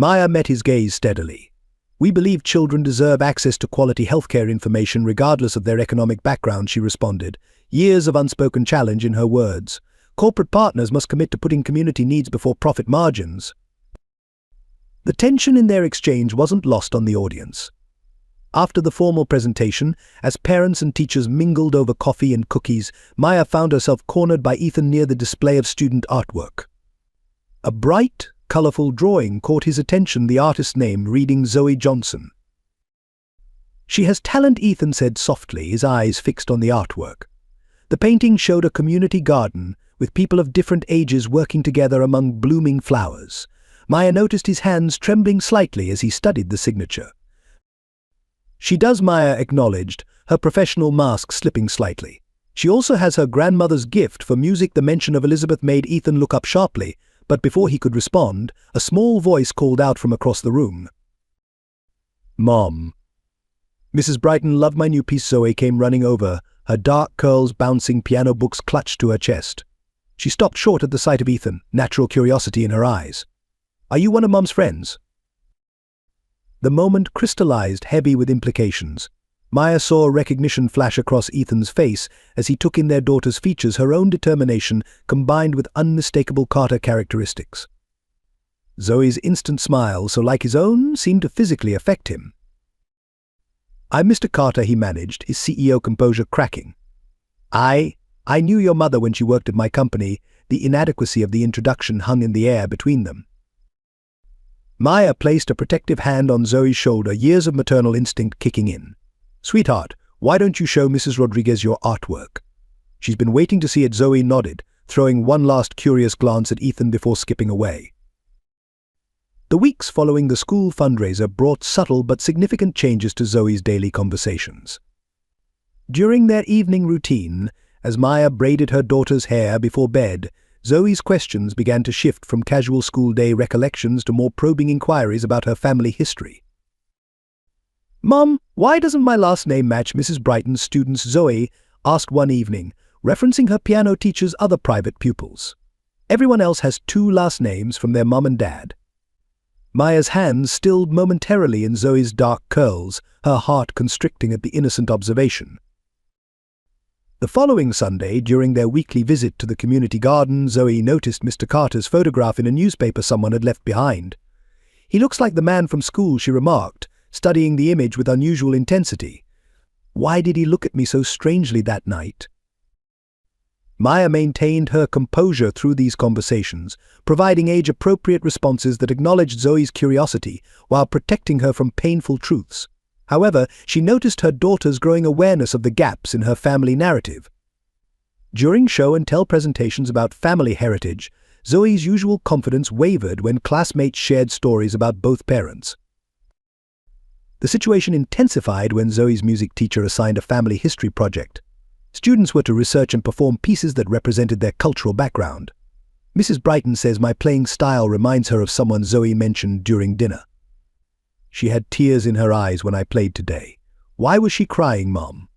S1: Maya met his gaze steadily. "We believe children deserve access to quality healthcare information regardless of their economic background," she responded, years of unspoken challenge in her words. "Corporate partners must commit to putting community needs before profit margins." The tension in their exchange wasn't lost on the audience. After the formal presentation, as parents and teachers mingled over coffee and cookies, Maya found herself cornered by Ethan near the display of student artwork. A bright, colorful drawing caught his attention, the artist's name reading Zoe Johnson. "She has talent," Ethan said softly, his eyes fixed on the artwork. The painting showed a community garden, with people of different ages working together among blooming flowers. Maya noticed his hands trembling slightly as he studied the signature. "She does," Maya acknowledged, her professional mask slipping slightly. "She also has her grandmother's gift for music." The mention of Elizabeth made Ethan look up sharply, but before he could respond, a small voice called out from across the room. "Mom." "Mrs. Brighton loved my new piece." Zoe came running over, her dark curls bouncing, piano books clutched to her chest. She stopped short at the sight of Ethan, natural curiosity in her eyes. "Are you one of Mom's friends?" The moment crystallized, heavy with implications. Maya saw a recognition flash across Ethan's face as he took in their daughter's features, her own determination combined with unmistakable Carter characteristics. Zoe's instant smile, so like his own, seemed to physically affect him. "I'm Mr. Carter," he managed, his CEO composure cracking. I knew your mother when she worked at my company." The inadequacy of the introduction hung in the air between them. Maya placed a protective hand on Zoe's shoulder, years of maternal instinct kicking in. "Sweetheart, why don't you show Mrs. Rodriguez your artwork?" "She's been waiting to see it." Zoe nodded, throwing one last curious glance at Ethan before skipping away. The weeks following the school fundraiser brought subtle but significant changes to Zoe's daily conversations. During their evening routine, as Maya braided her daughter's hair before bed, Zoe's questions began to shift from casual school day recollections to more probing inquiries about her family history. "Mom, why doesn't my last name match Mrs. Brighton's students?" Zoe asked one evening, referencing her piano teacher's other private pupils. "Everyone else has two last names from their mom and dad." Maya's hands stilled momentarily in Zoe's dark curls, her heart constricting at the innocent observation. The following Sunday, during their weekly visit to the community garden, Zoe noticed Mr. Carter's photograph in a newspaper someone had left behind. "He looks like the man from school," she remarked, studying the image with unusual intensity. "Why did he look at me so strangely that night?" Maya maintained her composure through these conversations, providing age-appropriate responses that acknowledged Zoe's curiosity while protecting her from painful truths. However, she noticed her daughter's growing awareness of the gaps in her family narrative. During show-and-tell presentations about family heritage, Zoe's usual confidence wavered when classmates shared stories about both parents. The situation intensified when Zoe's music teacher assigned a family history project. Students were to research and perform pieces that represented their cultural background. "Mrs. Brighton says my playing style reminds her of someone," Zoe mentioned during dinner. "She had tears in her eyes when I played today. Why was she crying, Mom?"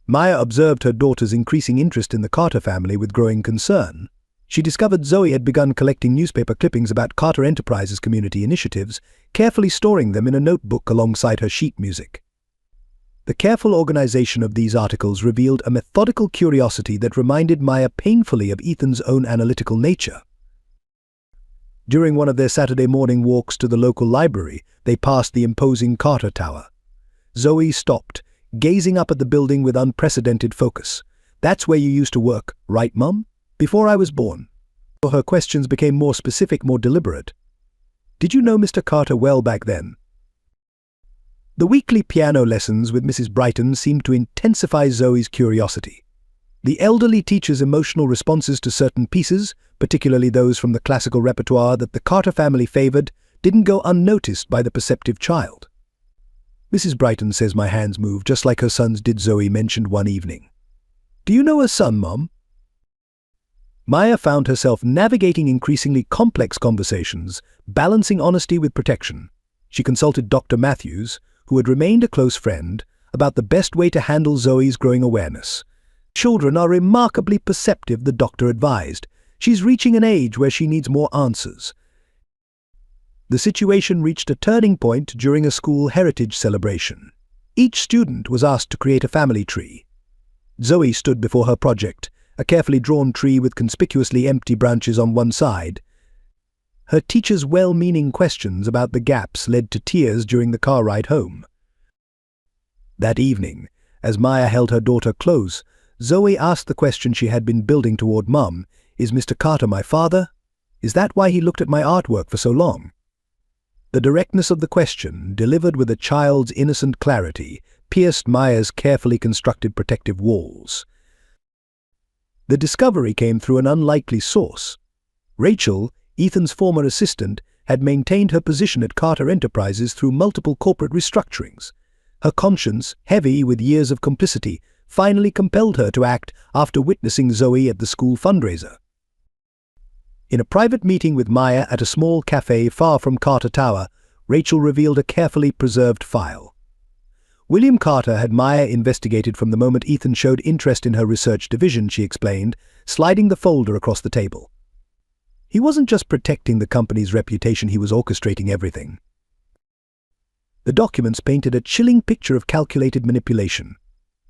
S1: Maya observed her daughter's increasing interest in the Carter family with growing concern. She discovered Zoe had begun collecting newspaper clippings about Carter Enterprises community initiatives, carefully storing them in a notebook alongside her sheet music. The careful organization of these articles revealed a methodical curiosity that reminded Maya painfully of Ethan's own analytical nature. During one of their Saturday morning walks to the local library, they passed the imposing Carter Tower. Zoe stopped, gazing up at the building with unprecedented focus. "That's where you used to work, right, Mum?" "Before I was born." Her questions became more specific, more deliberate. "Did you know Mr. Carter well back then?" The weekly piano lessons with Mrs. Brighton seemed to intensify Zoe's curiosity. The elderly teacher's emotional responses to certain pieces, particularly those from the classical repertoire that the Carter family favored, didn't go unnoticed by the perceptive child. "Mrs. Brighton says my hands move just like her son's did," Zoe mentioned one evening. "Do you know her son, Mom?" Maya found herself navigating increasingly complex conversations, balancing honesty with protection. She consulted Dr. Matthews, who had remained a close friend, about the best way to handle Zoe's growing awareness. "Children are remarkably perceptive," the doctor advised. "She's reaching an age where she needs more answers." The situation reached a turning point during a school heritage celebration. Each student was asked to create a family tree. Zoe stood before her project, a carefully drawn tree with conspicuously empty branches on one side. Her teacher's well-meaning questions about the gaps led to tears during the car ride home. That evening, as Maya held her daughter close, Zoe asked the question she had been building toward Mum: "Is Mr. Carter my father? Is that why he looked at my artwork for so long?" The directness of the question, delivered with a child's innocent clarity, pierced Maya's carefully constructed protective walls. The discovery came through an unlikely source. Rachel, Ethan's former assistant, had maintained her position at Carter Enterprises through multiple corporate restructurings. Her conscience, heavy with years of complicity, finally compelled her to act after witnessing Zoe at the school fundraiser. In a private meeting with Maya at a small cafe far from Carter Tower, Rachel revealed a carefully preserved file. William Carter had Maya investigated from the moment Ethan showed interest in her research division, she explained, sliding the folder across the table. He wasn't just protecting the company's reputation, he was orchestrating everything. The documents painted a chilling picture of calculated manipulation.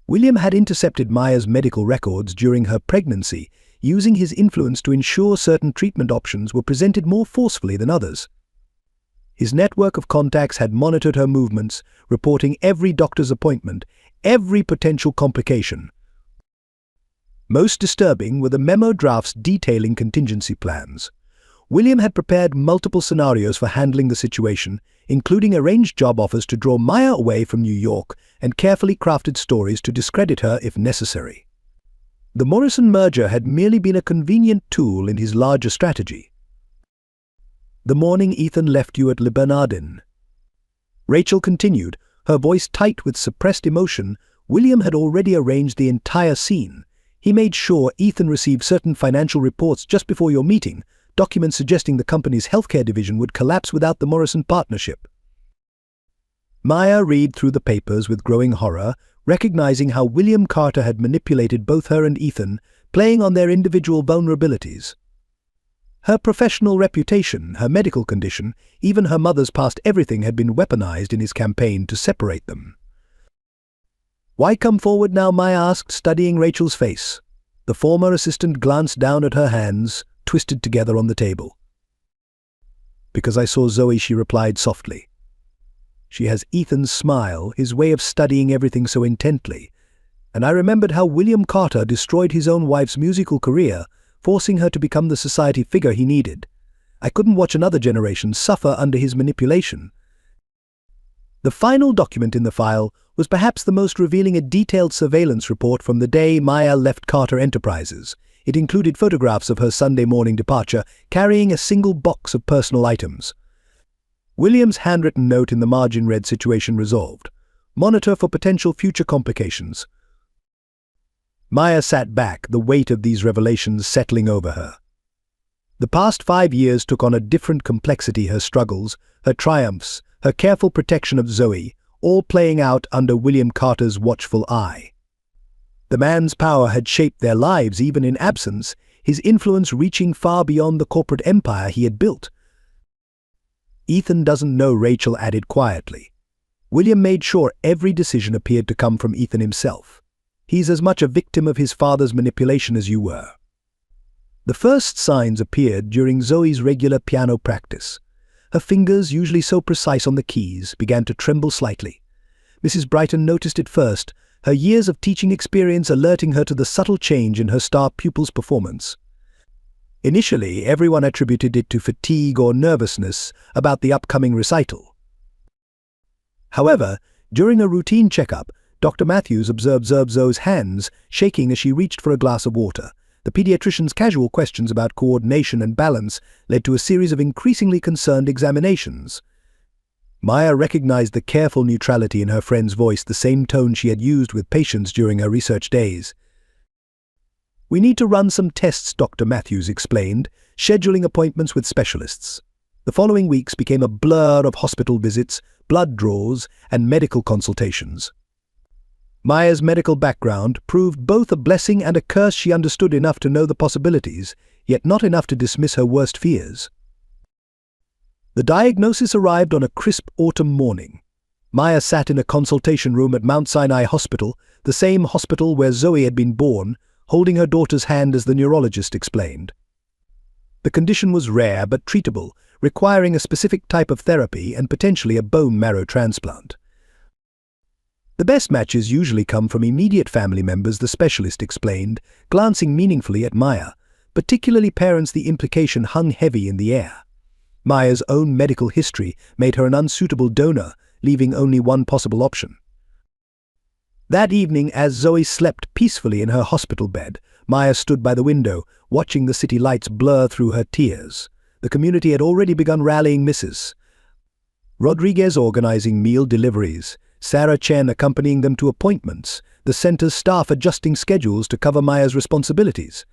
S1: William had intercepted Maya's medical records during her pregnancy, using his influence to ensure certain treatment options were presented more forcefully than others. His network of contacts had monitored her movements, reporting every doctor's appointment, every potential complication. Most disturbing were the memo drafts detailing contingency plans. William had prepared multiple scenarios for handling the situation, including arranged job offers to draw Maya away from New York and carefully crafted stories to discredit her if necessary. The Morrison merger had merely been a convenient tool in his larger strategy. "The morning Ethan left you at Le Bernardin," Rachel continued, her voice tight with suppressed emotion. "William had already arranged the entire scene. He made sure Ethan received certain financial reports just before your meeting, documents suggesting the company's healthcare division would collapse without the Morrison partnership." Maya read through the papers with growing horror, recognizing how William Carter had manipulated both her and Ethan, playing on their individual vulnerabilities. Her professional reputation, her medical condition, even her mother's past, everything had been weaponized in his campaign to separate them. "Why come forward now?" Maya asked, studying Rachel's face. The former assistant glanced down at her hands, twisted together on the table. "Because I saw Zoe," she replied softly. "She has Ethan's smile, his way of studying everything so intently. And I remembered how William Carter destroyed his own wife's musical career, forcing her to become the society figure he needed. I couldn't watch another generation suffer under his manipulation." The final document in the file was perhaps the most revealing: a detailed surveillance report from the day Maya left Carter Enterprises. It included photographs of her Sunday morning departure, carrying a single box of personal items. William's handwritten note in the margin read, "Situation resolved. Monitor for potential future complications." Maya sat back, the weight of these revelations settling over her. The past 5 years took on a different complexity: her struggles, her triumphs, her careful protection of Zoe, all playing out under William Carter's watchful eye. The man's power had shaped their lives even in absence, his influence reaching far beyond the corporate empire he had built. "Ethan doesn't know," Rachel added quietly. "William made sure every decision appeared to come from Ethan himself. He's as much a victim of his father's manipulation as you were." The first signs appeared during Zoe's regular piano practice. Her fingers, usually so precise on the keys, began to tremble slightly. Mrs. Brighton noticed it first, her years of teaching experience alerting her to the subtle change in her star pupil's performance. Initially, everyone attributed it to fatigue or nervousness about the upcoming recital. However, during a routine checkup, Dr. Matthews observed Zoe's hands shaking as she reached for a glass of water. The pediatrician's casual questions about coordination and balance led to a series of increasingly concerned examinations. Maya recognized the careful neutrality in her friend's voice, the same tone she had used with patients during her research days. "We need to run some tests," Dr. Matthews explained, scheduling appointments with specialists. The following weeks became a blur of hospital visits, blood draws, and medical consultations. Maya's medical background proved both a blessing and a curse. She understood enough to know the possibilities, yet not enough to dismiss her worst fears. The diagnosis arrived on a crisp autumn morning. Maya sat in a consultation room at Mount Sinai Hospital, the same hospital where Zoe had been born, holding her daughter's hand as the neurologist explained. The condition was rare but treatable, requiring a specific type of therapy and potentially a bone marrow transplant. The best matches usually come from immediate family members, the specialist explained, glancing meaningfully at Maya, particularly parents. The implication hung heavy in the air. Maya's own medical history made her an unsuitable donor, leaving only one possible option. That evening, as Zoe slept peacefully in her hospital bed, Maya stood by the window, watching the city lights blur through her tears. The community had already begun rallying Mrs. Rodriguez organizing meal deliveries, Sarah Chen accompanying them to appointments, the center's staff adjusting schedules to cover Maya's responsibilities.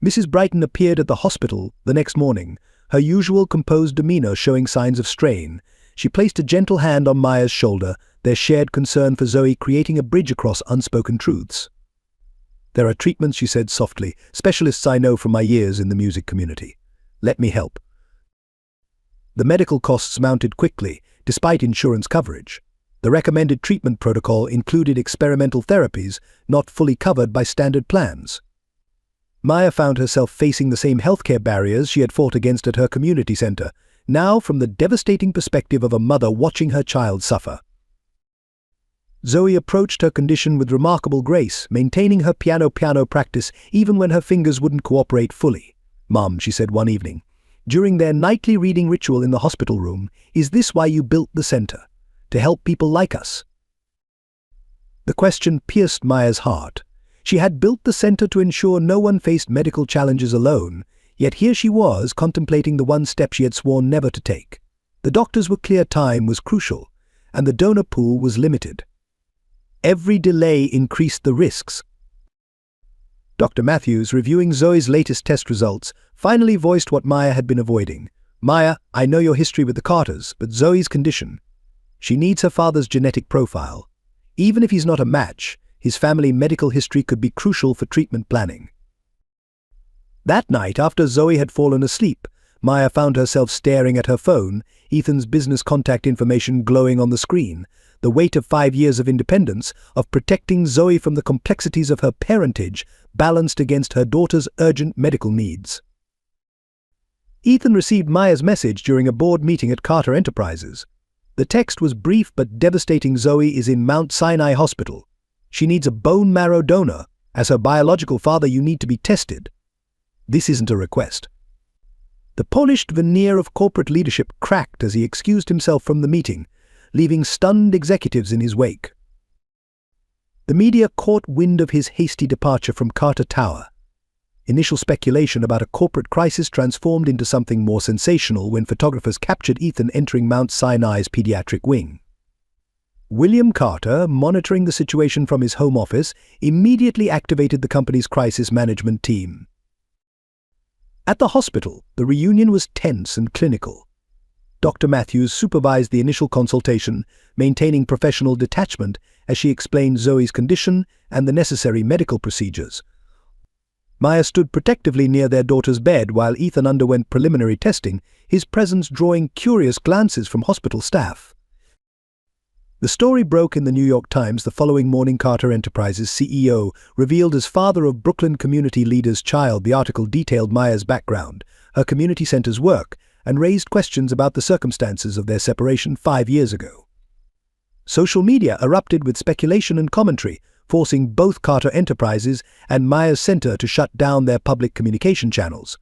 S1: Mrs. Brighton appeared at the hospital the next morning, her usual composed demeanor showing signs of strain. She placed a gentle hand on Maya's shoulder, their shared concern for Zoe creating a bridge across unspoken truths. "There are treatments," she said softly, "specialists I know from my years in the music community. Let me help." The medical costs mounted quickly, despite insurance coverage. The recommended treatment protocol included experimental therapies not fully covered by standard plans. Maya found herself facing the same healthcare barriers she had fought against at her community center, now from the devastating perspective of a mother watching her child suffer. Zoe approached her condition with remarkable grace, maintaining her piano practice even when her fingers wouldn't cooperate fully. "Mom," she said one evening, during their nightly reading ritual in the hospital room, "is this why you built the center? To help people like us?" The question pierced Maya's heart. She had built the center to ensure no one faced medical challenges alone, yet here she was contemplating the one step she had sworn never to take. The doctors were clear time was crucial, and the donor pool was limited. Every delay increased the risks. Dr. Matthews, reviewing Zoe's latest test results, finally voiced what Maya had been avoiding. "Maya, I know your history with the Carters, but Zoe's condition. She needs her father's genetic profile. Even if he's not a match, his family medical history could be crucial for treatment planning." That night, after Zoe had fallen asleep, Maya found herself staring at her phone, Ethan's business contact information glowing on the screen, the weight of 5 years of independence, of protecting Zoe from the complexities of her parentage, balanced against her daughter's urgent medical needs. Ethan received Maya's message during a board meeting at Carter Enterprises. The text was brief but devastating. "Zoe is in Mount Sinai Hospital. She needs a bone marrow donor. As her biological father, you need to be tested. This isn't a request." The polished veneer of corporate leadership cracked as he excused himself from the meeting, leaving stunned executives in his wake. The media caught wind of his hasty departure from Carter Tower. Initial speculation about a corporate crisis transformed into something more sensational when photographers captured Ethan entering Mount Sinai's pediatric wing. William Carter, monitoring the situation from his home office, immediately activated the company's crisis management team. At the hospital, the reunion was tense and clinical. Dr. Matthews supervised the initial consultation, maintaining professional detachment as she explained Zoe's condition and the necessary medical procedures. Maya stood protectively near their daughter's bed while Ethan underwent preliminary testing, his presence drawing curious glances from hospital staff. The story broke in the New York Times the following morning. Carter Enterprises CEO revealed as father of Brooklyn community leader's child. The article detailed Maya's background, her community center's work, and raised questions about the circumstances of their separation 5 years ago. Social media erupted with speculation and commentary, forcing both Carter Enterprises and Maya's center to shut down their public communication channels.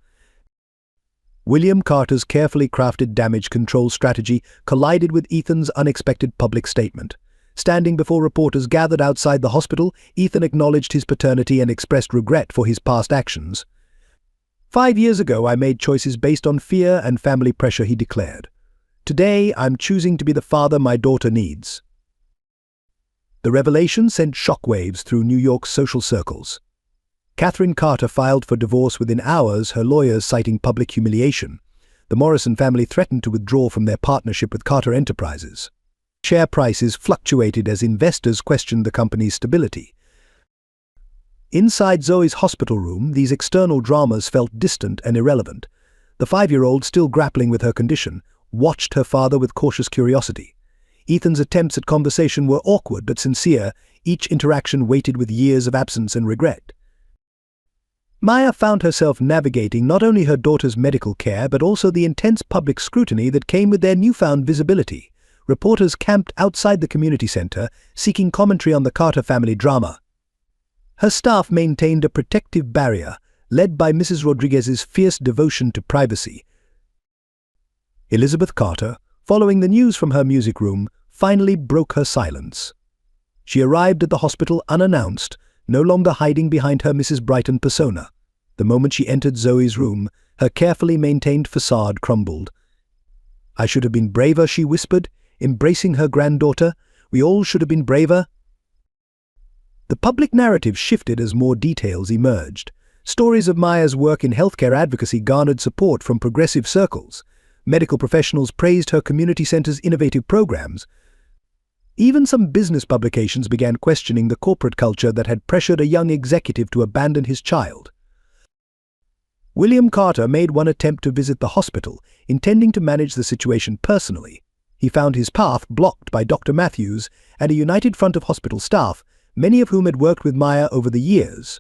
S1: William Carter's carefully crafted damage control strategy collided with Ethan's unexpected public statement. Standing before reporters gathered outside the hospital, Ethan acknowledged his paternity and expressed regret for his past actions. 5 years ago, I made choices based on fear and family pressure, he declared. Today, I'm choosing to be the father my daughter needs. The revelation sent shockwaves through New York's social circles. Catherine Carter filed for divorce within hours, her lawyers citing public humiliation. The Morrison family threatened to withdraw from their partnership with Carter Enterprises. Share prices fluctuated as investors questioned the company's stability. Inside Zoe's hospital room, these external dramas felt distant and irrelevant. The 5-year-old, still grappling with her condition, watched her father with cautious curiosity. Ethan's attempts at conversation were awkward but sincere, each interaction weighted with years of absence and regret. Maya found herself navigating not only her daughter's medical care but also the intense public scrutiny that came with their newfound visibility. Reporters camped outside the community center, seeking commentary on the Carter family drama. Her staff maintained a protective barrier, led by Mrs. Rodriguez's fierce devotion to privacy. Elizabeth Carter, following the news from her music room, finally broke her silence. She arrived at the hospital unannounced, no longer hiding behind her Mrs. Brighton persona. The moment she entered Zoe's room, her carefully maintained facade crumbled. "I should have been braver," she whispered, embracing her granddaughter. "We all should have been braver." The public narrative shifted as more details emerged. Stories of Maya's work in healthcare advocacy garnered support from progressive circles. Medical professionals praised her community center's innovative programs. Even some business publications began questioning the corporate culture that had pressured a young executive to abandon his child. William Carter made one attempt to visit the hospital, intending to manage the situation personally. He found his path blocked by Dr. Matthews and a united front of hospital staff, many of whom had worked with Maya over the years.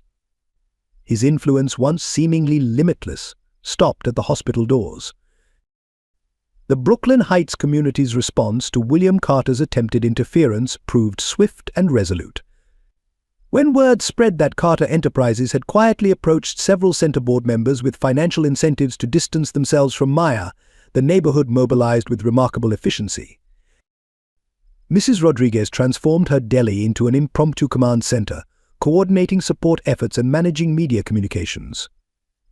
S1: His influence, once seemingly limitless, stopped at the hospital doors. The Brooklyn Heights community's response to William Carter's attempted interference proved swift and resolute. When word spread that Carter Enterprises had quietly approached several center board members with financial incentives to distance themselves from Maya, the neighborhood mobilized with remarkable efficiency. Mrs. Rodriguez transformed her deli into an impromptu command center, coordinating support efforts and managing media communications.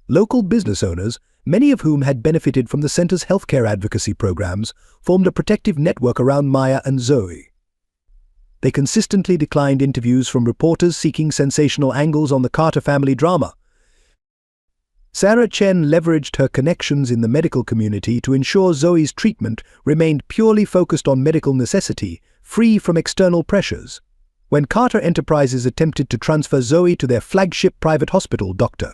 S1: Local business owners, many of whom had benefited from the center's healthcare advocacy programs, formed a protective network around Maya and Zoe. They consistently declined interviews from reporters seeking sensational angles on the Carter family drama. Sarah Chen leveraged her connections in the medical community to ensure Zoe's treatment remained purely focused on medical necessity, free from external pressures. When Carter Enterprises attempted to transfer Zoe to their flagship private hospital, Dr.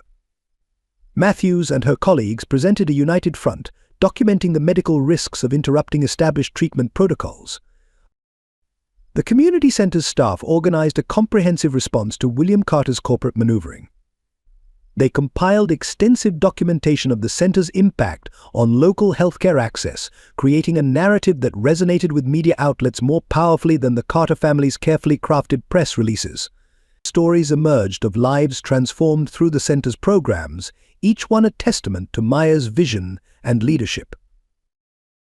S1: Matthews and her colleagues presented a united front, documenting the medical risks of interrupting established treatment protocols. The community center's staff organized a comprehensive response to William Carter's corporate maneuvering. They compiled extensive documentation of the center's impact on local healthcare access, creating a narrative that resonated with media outlets more powerfully than the Carter family's carefully crafted press releases. Stories emerged of lives transformed through the center's programs, each one a testament to Maya's vision and leadership.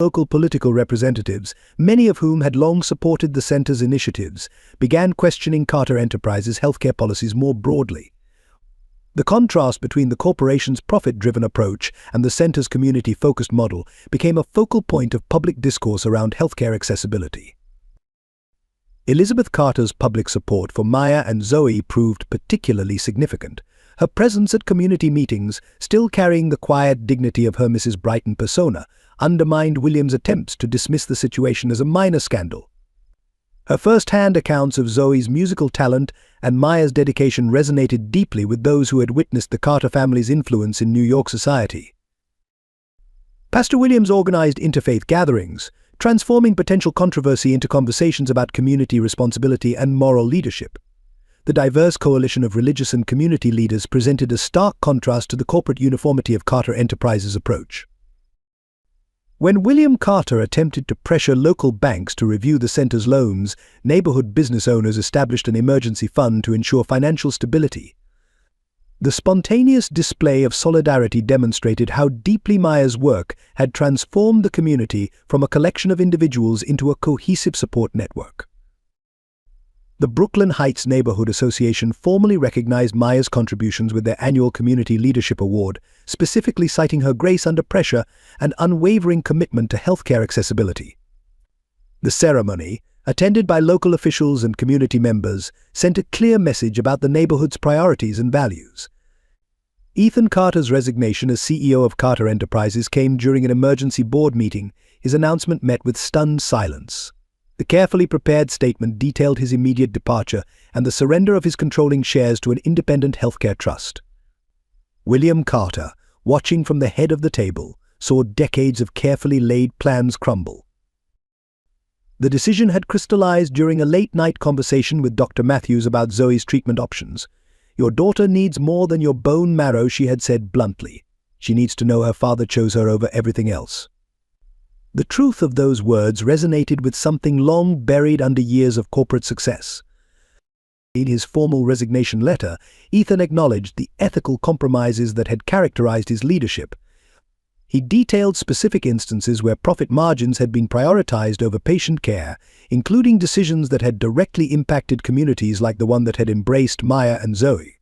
S1: Local political representatives, many of whom had long supported the center's initiatives, began questioning Carter Enterprises' healthcare policies more broadly. The contrast between the corporation's profit-driven approach and the center's community-focused model became a focal point of public discourse around healthcare accessibility. Elizabeth Carter's public support for Maya and Zoe proved particularly significant. Her presence at community meetings, still carrying the quiet dignity of her Mrs. Brighton persona, undermined William's attempts to dismiss the situation as a minor scandal. Her first-hand accounts of Zoe's musical talent and Maya's dedication resonated deeply with those who had witnessed the Carter family's influence in New York society. Pastor Williams organized interfaith gatherings, transforming potential controversy into conversations about community responsibility and moral leadership. The diverse coalition of religious and community leaders presented a stark contrast to the corporate uniformity of Carter Enterprises' approach. When William Carter attempted to pressure local banks to review the center's loans, neighborhood business owners established an emergency fund to ensure financial stability. The spontaneous display of solidarity demonstrated how deeply Maya's work had transformed the community from a collection of individuals into a cohesive support network. The Brooklyn Heights Neighborhood Association formally recognized Maya's contributions with their annual Community Leadership Award, specifically citing her grace under pressure and unwavering commitment to healthcare accessibility. The ceremony, attended by local officials and community members, sent a clear message about the neighborhood's priorities and values. Ethan Carter's resignation as CEO of Carter Enterprises came during an emergency board meeting. His announcement met with stunned silence. The carefully prepared statement detailed his immediate departure and the surrender of his controlling shares to an independent healthcare trust. William Carter, watching from the head of the table, saw decades of carefully laid plans crumble. The decision had crystallized during a late-night conversation with Dr. Matthews about Zoe's treatment options. "Your daughter needs more than your bone marrow," she had said bluntly. "She needs to know her father chose her over everything else." The truth of those words resonated with something long buried under years of corporate success. In his formal resignation letter, Ethan acknowledged the ethical compromises that had characterized his leadership. He detailed specific instances where profit margins had been prioritized over patient care, including decisions that had directly impacted communities like the one that had embraced Maya and Zoe.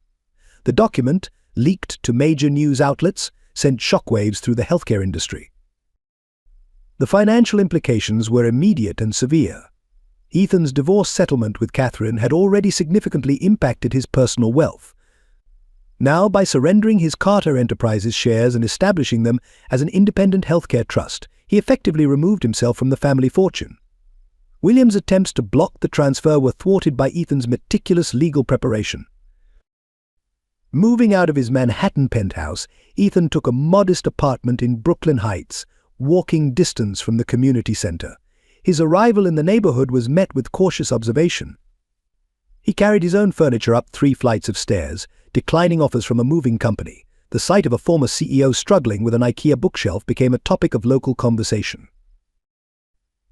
S1: The document, leaked to major news outlets, sent shockwaves through the healthcare industry. The financial implications were immediate and severe. Ethan's divorce settlement with Catherine had already significantly impacted his personal wealth. Now, by surrendering his Carter Enterprises shares and establishing them as an independent healthcare trust, he effectively removed himself from the family fortune. William's attempts to block the transfer were thwarted by Ethan's meticulous legal preparation. Moving out of his Manhattan penthouse, Ethan took a modest apartment in Brooklyn Heights, walking distance from the community center. His arrival in the neighborhood was met with cautious observation. He carried his own furniture up 3 flights of stairs, declining offers from a moving company. The sight of a former CEO struggling with an IKEA bookshelf became a topic of local conversation.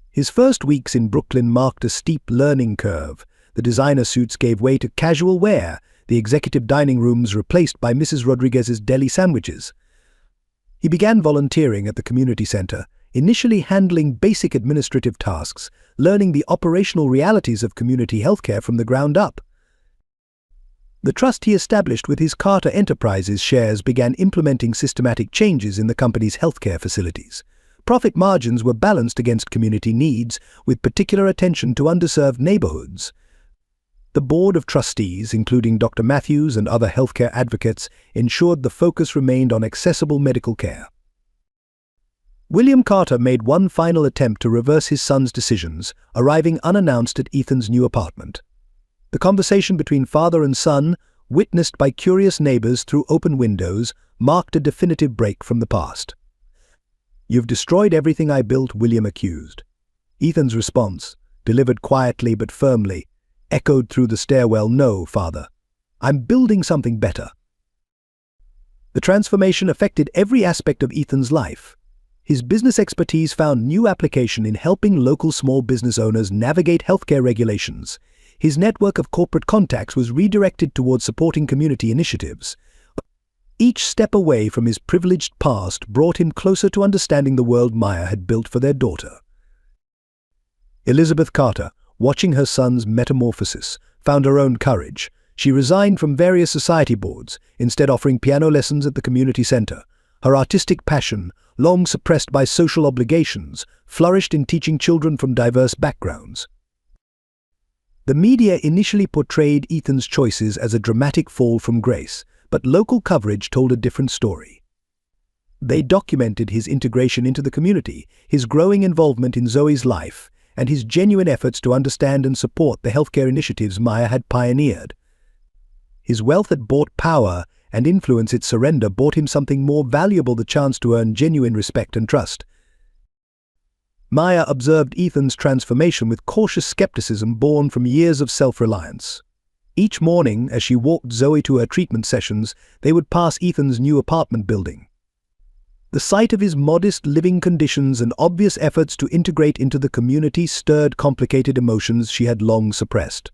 S1: His first weeks in Brooklyn marked a steep learning curve. The designer suits gave way to casual wear, the executive dining rooms replaced by Mrs. Rodriguez's deli sandwiches. He began volunteering at the community center, initially handling basic administrative tasks, learning the operational realities of community healthcare from the ground up. The trust he established with his Carter Enterprises shares began implementing systematic changes in the company's healthcare facilities. Profit margins were balanced against community needs, with particular attention to underserved neighborhoods. The board of trustees, including Dr. Matthews and other healthcare advocates, ensured the focus remained on accessible medical care. William Carter made one final attempt to reverse his son's decisions, arriving unannounced at Ethan's new apartment. The conversation between father and son, witnessed by curious neighbors through open windows, marked a definitive break from the past. "You've destroyed everything I built," William accused. Ethan's response, delivered quietly but firmly, echoed through the stairwell, "No, father. I'm building something better." The transformation affected every aspect of Ethan's life. His business expertise found new application in helping local small business owners navigate healthcare regulations. His network of corporate contacts was redirected towards supporting community initiatives. Each step away from his privileged past brought him closer to understanding the world Maya had built for their daughter. Elizabeth Carter, watching her son's metamorphosis, found her own courage. She resigned from various society boards, instead offering piano lessons at the community center. Her artistic passion, long suppressed by social obligations, flourished in teaching children from diverse backgrounds. The media initially portrayed Ethan's choices as a dramatic fall from grace, but local coverage told a different story. They documented his integration into the community, his growing involvement in Zoe's life, and his genuine efforts to understand and support the healthcare initiatives Maya had pioneered. His wealth had bought power, and influence its surrender bought him something more valuable: the chance to earn genuine respect and trust. Maya observed Ethan's transformation with cautious skepticism born from years of self-reliance. Each morning, as she walked Zoe to her treatment sessions, they would pass Ethan's new apartment building. The sight of his modest living conditions and obvious efforts to integrate into the community stirred complicated emotions she had long suppressed.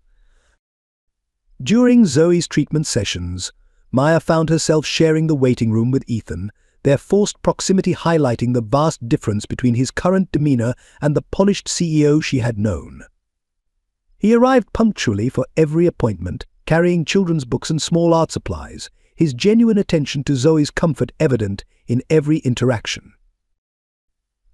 S1: During Zoe's treatment sessions, Maya found herself sharing the waiting room with Ethan, their forced proximity highlighting the vast difference between his current demeanor and the polished CEO she had known. He arrived punctually for every appointment, carrying children's books and small art supplies, his genuine attention to Zoe's comfort evident in every interaction.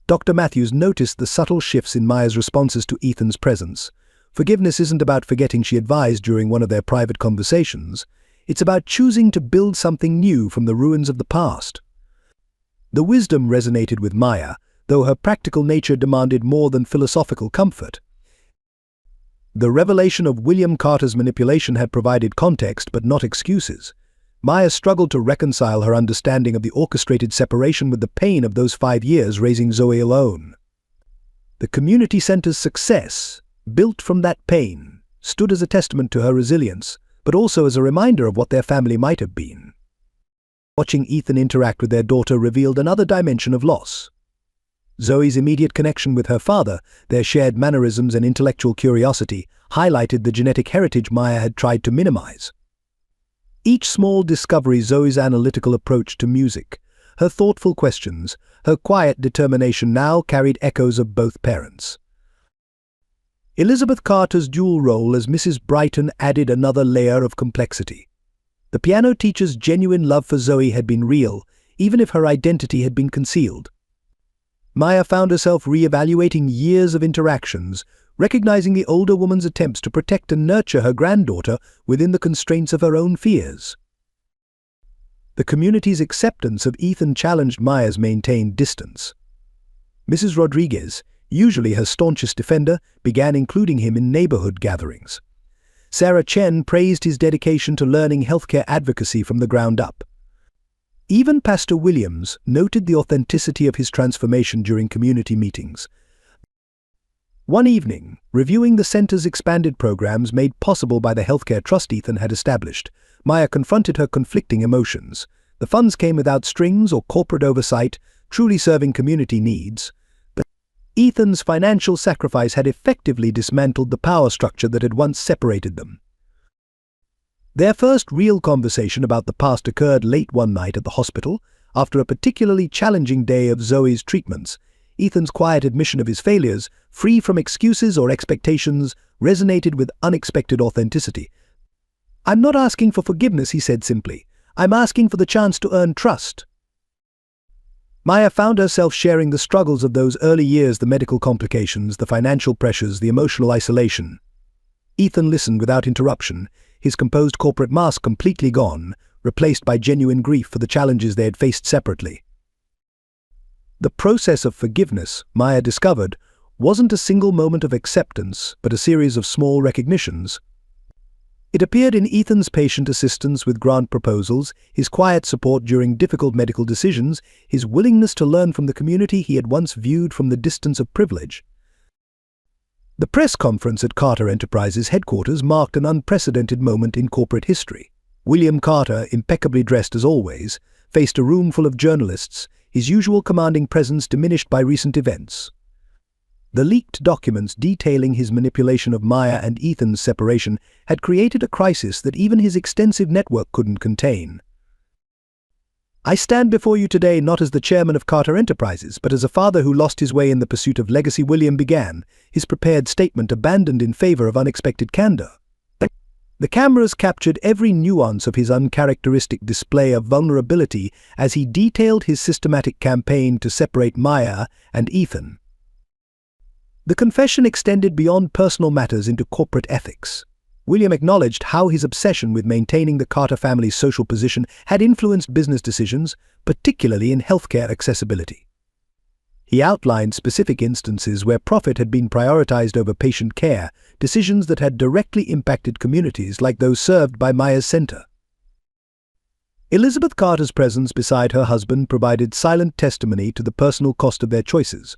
S1: Dr. Matthews noticed the subtle shifts in Maya's responses to Ethan's presence. Forgiveness isn't about forgetting, she advised during one of their private conversations. It's about choosing to build something new from the ruins of the past. The wisdom resonated with Maya, though her practical nature demanded more than philosophical comfort. The revelation of William Carter's manipulation had provided context but not excuses. Maya struggled to reconcile her understanding of the orchestrated separation with the pain of those 5 years raising Zoe alone. The community center's success, built from that pain, stood as a testament to her resilience, but also as a reminder of what their family might have been. Watching Ethan interact with their daughter revealed another dimension of loss. Zoe's immediate connection with her father, their shared mannerisms and intellectual curiosity, highlighted the genetic heritage Maya had tried to minimize. Each small discovery, Zoe's analytical approach to music, her thoughtful questions, her quiet determination now carried echoes of both parents. Elizabeth Carter's dual role as Mrs. Brighton added another layer of complexity. The piano teacher's genuine love for Zoe had been real, even if her identity had been concealed. Maya found herself re-evaluating years of interactions, recognizing the older woman's attempts to protect and nurture her granddaughter within the constraints of her own fears. The community's acceptance of Ethan challenged Maya's maintained distance. Mrs. Rodriguez, usually her staunchest defender, began including him in neighborhood gatherings. Sarah Chen praised his dedication to learning healthcare advocacy from the ground up. Even Pastor Williams noted the authenticity of his transformation during community meetings. One evening, reviewing the center's expanded programs made possible by the healthcare trust Ethan had established, Maya confronted her conflicting emotions. The funds came without strings or corporate oversight, truly serving community needs. But Ethan's financial sacrifice had effectively dismantled the power structure that had once separated them. Their first real conversation about the past occurred late one night at the hospital. After a particularly challenging day of Zoe's treatments, Ethan's quiet admission of his failures, free from excuses or expectations, resonated with unexpected authenticity. "I'm not asking for forgiveness," he said simply. "I'm asking for the chance to earn trust." Maya found herself sharing the struggles of those early years, the medical complications, the financial pressures, the emotional isolation. Ethan listened without interruption, his composed corporate mask completely gone, replaced by genuine grief for the challenges they had faced separately. The process of forgiveness, Maya discovered, wasn't a single moment of acceptance, but a series of small recognitions. It appeared in Ethan's patient assistance with grant proposals, his quiet support during difficult medical decisions, his willingness to learn from the community he had once viewed from the distance of privilege. The press conference at Carter Enterprises headquarters marked an unprecedented moment in corporate history. William Carter, impeccably dressed as always, faced a room full of journalists, his usual commanding presence diminished by recent events. The leaked documents detailing his manipulation of Maya and Ethan's separation had created a crisis that even his extensive network couldn't contain. "I stand before you today not as the chairman of Carter Enterprises, but as a father who lost his way in the pursuit of legacy," William began, his prepared statement abandoned in favor of unexpected candor. The cameras captured every nuance of his uncharacteristic display of vulnerability as he detailed his systematic campaign to separate Maya and Ethan. The confession extended beyond personal matters into corporate ethics. William acknowledged how his obsession with maintaining the Carter family's social position had influenced business decisions, particularly in healthcare accessibility. He outlined specific instances where profit had been prioritized over patient care, decisions that had directly impacted communities like those served by Maya's center. Elizabeth Carter's presence beside her husband provided silent testimony to the personal cost of their choices.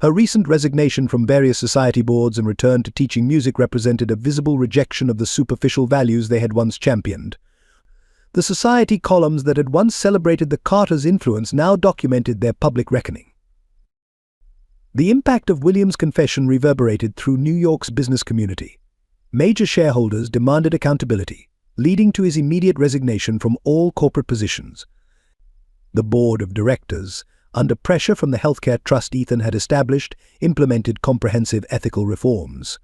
S1: Her recent resignation from various society boards and return to teaching music represented a visible rejection of the superficial values they had once championed. The society columns that had once celebrated the Carters' influence now documented their public reckoning. The impact of William's confession reverberated through New York's business community. Major shareholders demanded accountability, leading to his immediate resignation from all corporate positions. The board of directors, under pressure from the healthcare trust Ethan had established, implemented comprehensive ethical reforms.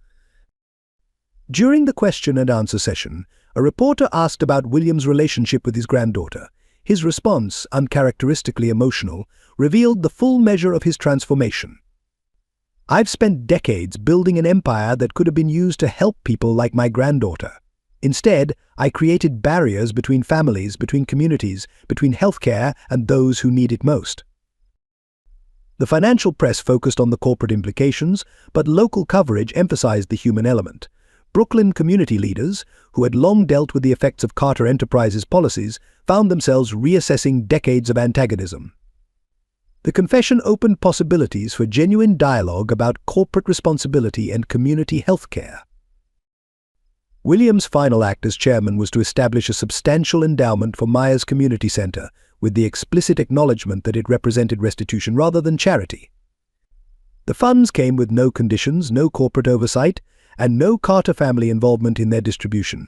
S1: During the question and answer session, a reporter asked about William's relationship with his granddaughter. His response, uncharacteristically emotional, revealed the full measure of his transformation. "I've spent decades building an empire that could have been used to help people like my granddaughter. Instead, I created barriers between families, between communities, between healthcare and those who need it most." The financial press focused on the corporate implications, but local coverage emphasized the human element. Brooklyn community leaders, who had long dealt with the effects of Carter Enterprises' policies, found themselves reassessing decades of antagonism. The confession opened possibilities for genuine dialogue about corporate responsibility and community health care. William's final act as chairman was to establish a substantial endowment for Myers Community Center, with the explicit acknowledgement that it represented restitution rather than charity. The funds came with no conditions, no corporate oversight, and no Carter family involvement in their distribution.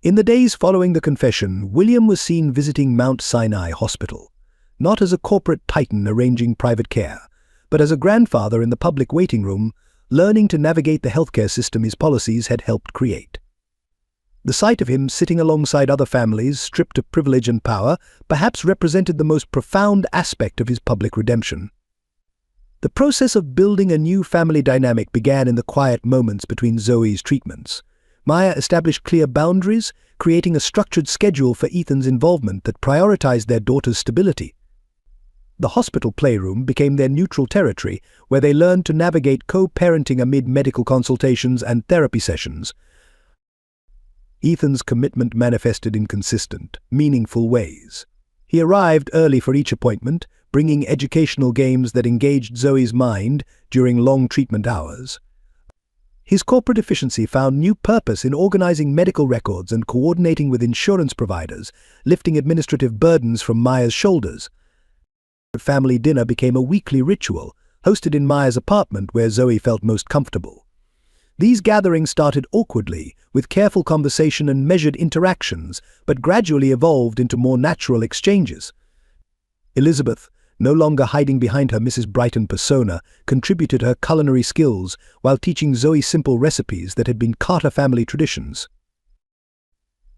S1: In the days following the confession, William was seen visiting Mount Sinai Hospital, not as a corporate titan arranging private care, but as a grandfather in the public waiting room, learning to navigate the healthcare system his policies had helped create. The sight of him sitting alongside other families stripped of privilege and power perhaps represented the most profound aspect of his public redemption. The process of building a new family dynamic began in the quiet moments between Zoe's treatments. Maya established clear boundaries, creating a structured schedule for Ethan's involvement that prioritized their daughter's stability. The hospital playroom became their neutral territory, where they learned to navigate co-parenting amid medical consultations and therapy sessions. Ethan's commitment manifested in consistent, meaningful ways. He arrived early for each appointment, bringing educational games that engaged Zoe's mind during long treatment hours. His corporate efficiency found new purpose in organizing medical records and coordinating with insurance providers, lifting administrative burdens from Maya's shoulders. Family dinner became a weekly ritual, hosted in Maya's apartment where Zoe felt most comfortable. These gatherings started awkwardly, with careful conversation and measured interactions, but gradually evolved into more natural exchanges. Elizabeth, no longer hiding behind her Mrs. Brighton persona, contributed her culinary skills while teaching Zoe simple recipes that had been Carter family traditions.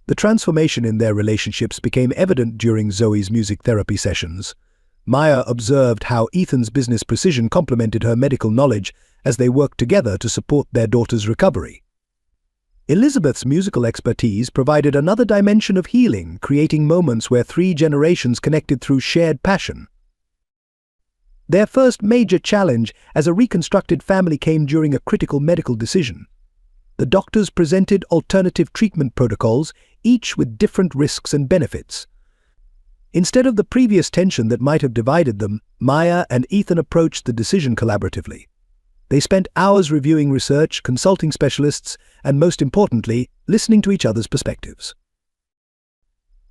S1: The transformation in their relationships became evident during Zoe's music therapy sessions. Maya observed how Ethan's business precision complemented her medical knowledge as they worked together to support their daughter's recovery. Elizabeth's musical expertise provided another dimension of healing, creating moments where 3 generations connected through shared passion. Their first major challenge as a reconstructed family came during a critical medical decision. The doctors presented alternative treatment protocols, each with different risks and benefits. Instead of the previous tension that might have divided them, Maya and Ethan approached the decision collaboratively. They spent hours reviewing research, consulting specialists, and most importantly, listening to each other's perspectives.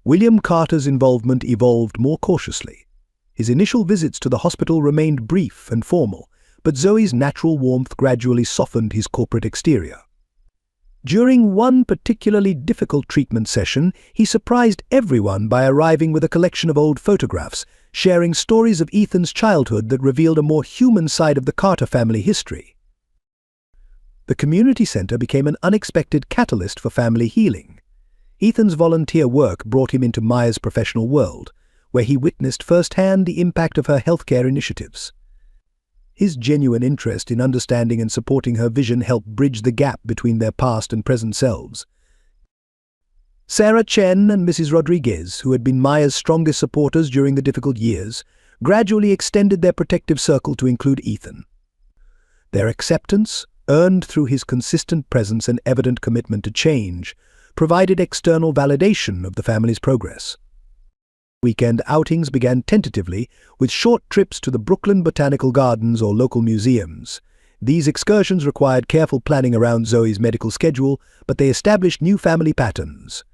S1: William Carter's involvement evolved more cautiously. His initial visits to the hospital remained brief and formal, but Zoe's natural warmth gradually softened his corporate exterior. During one particularly difficult treatment session, he surprised everyone by arriving with a collection of old photographs, sharing stories of Ethan's childhood that revealed a more human side of the Carter family history. The community center became an unexpected catalyst for family healing. Ethan's volunteer work brought him into Maya's professional world, where he witnessed firsthand the impact of her healthcare initiatives. His genuine interest in understanding and supporting her vision helped bridge the gap between their past and present selves. Sarah Chen and Mrs. Rodriguez, who had been Maya's strongest supporters during the difficult years, gradually extended their protective circle to include Ethan. Their acceptance, earned through his consistent presence and evident commitment to change, provided external validation of the family's progress. Weekend outings began tentatively, with short trips to the Brooklyn Botanical Gardens or local museums. These excursions required careful planning around Zoe's medical schedule, but they established new family patterns.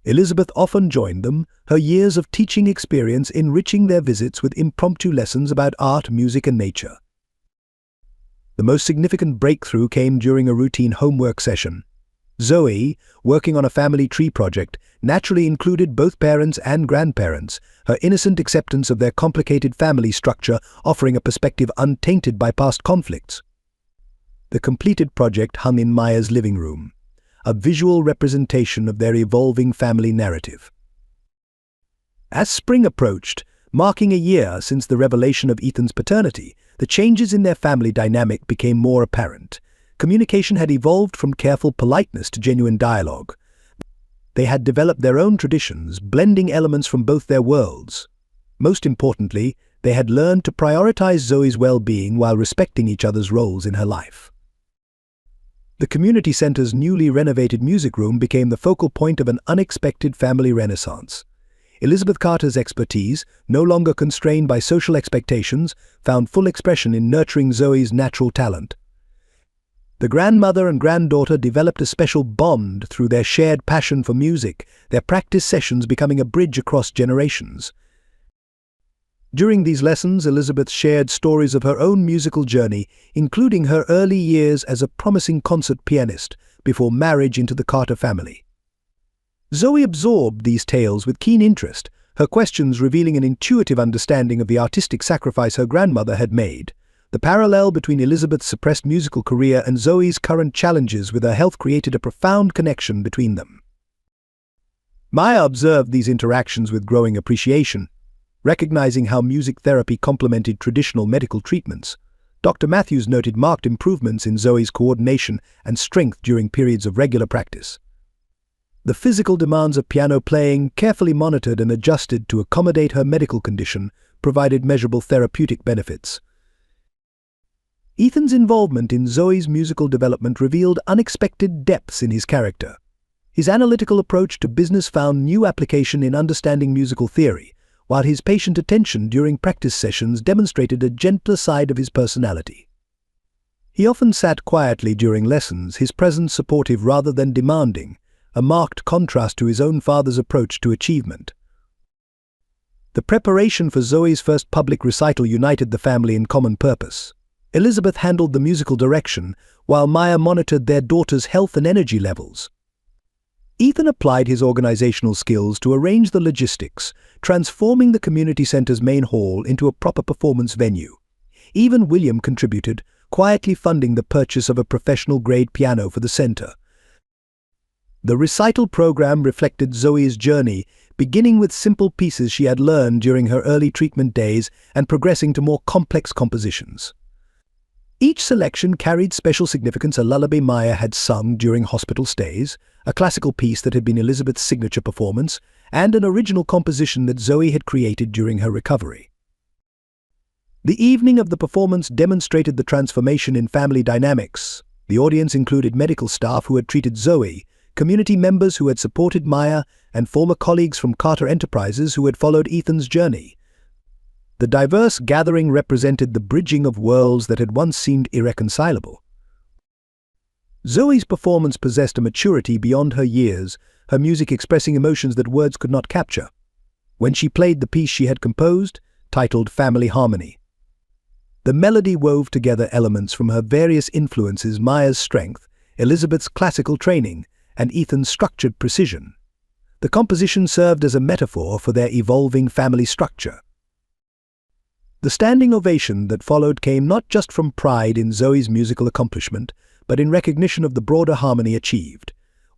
S1: Elizabeth often joined them, her years of teaching experience enriching their visits with impromptu lessons about art, music, and nature. The most significant breakthrough came during a routine homework session. Zoe, working on a family tree project, naturally included both parents and grandparents, her innocent acceptance of their complicated family structure offering a perspective untainted by past conflicts. The completed project hung in Maya's living room, a visual representation of their evolving family narrative. As spring approached, marking a year since the revelation of Ethan's paternity, the changes in their family dynamic became more apparent. Communication had evolved from careful politeness to genuine dialogue. They had developed their own traditions, blending elements from both their worlds. Most importantly, they had learned to prioritize Zoe's well-being while respecting each other's roles in her life. The community center's newly renovated music room became the focal point of an unexpected family renaissance. Elizabeth Carter's expertise, no longer constrained by social expectations, found full expression in nurturing Zoe's natural talent. The grandmother and granddaughter developed a special bond through their shared passion for music, their practice sessions becoming a bridge across generations. During these lessons, Elizabeth shared stories of her own musical journey, including her early years as a promising concert pianist before marriage into the Carter family. Zoe absorbed these tales with keen interest, her questions revealing an intuitive understanding of the artistic sacrifice her grandmother had made. The parallel between Elizabeth's suppressed musical career and Zoe's current challenges with her health created a profound connection between them. Maya observed these interactions with growing appreciation. Recognizing how music therapy complemented traditional medical treatments, Dr. Matthews noted marked improvements in Zoe's coordination and strength during periods of regular practice. The physical demands of piano playing, carefully monitored and adjusted to accommodate her medical condition, provided measurable therapeutic benefits. Ethan's involvement in Zoe's musical development revealed unexpected depths in his character. His analytical approach to business found new application in understanding musical theory, while his patient attention during practice sessions demonstrated a gentler side of his personality. He often sat quietly during lessons, his presence supportive rather than demanding, a marked contrast to his own father's approach to achievement. The preparation for Zoe's first public recital united the family in common purpose. Elizabeth handled the musical direction, while Maya monitored their daughter's health and energy levels. Ethan applied his organizational skills to arrange the logistics, transforming the community center's main hall into a proper performance venue. Even William contributed, quietly funding the purchase of a professional-grade piano for the center. The recital program reflected Zoe's journey, beginning with simple pieces she had learned during her early treatment days and progressing to more complex compositions. Each selection carried special significance: a lullaby Maya had sung during hospital stays, a classical piece that had been Elizabeth's signature performance, and an original composition that Zoe had created during her recovery. The evening of the performance demonstrated the transformation in family dynamics. The audience included medical staff who had treated Zoe, community members who had supported Maya, and former colleagues from Carter Enterprises who had followed Ethan's journey. The diverse gathering represented the bridging of worlds that had once seemed irreconcilable. Zoe's performance possessed a maturity beyond her years, her music expressing emotions that words could not capture. When she played the piece she had composed, titled Family Harmony, the melody wove together elements from her various influences: Maya's strength, Elizabeth's classical training, and Ethan's structured precision. The composition served as a metaphor for their evolving family structure. The standing ovation that followed came not just from pride in Zoe's musical accomplishment, but in recognition of the broader harmony achieved.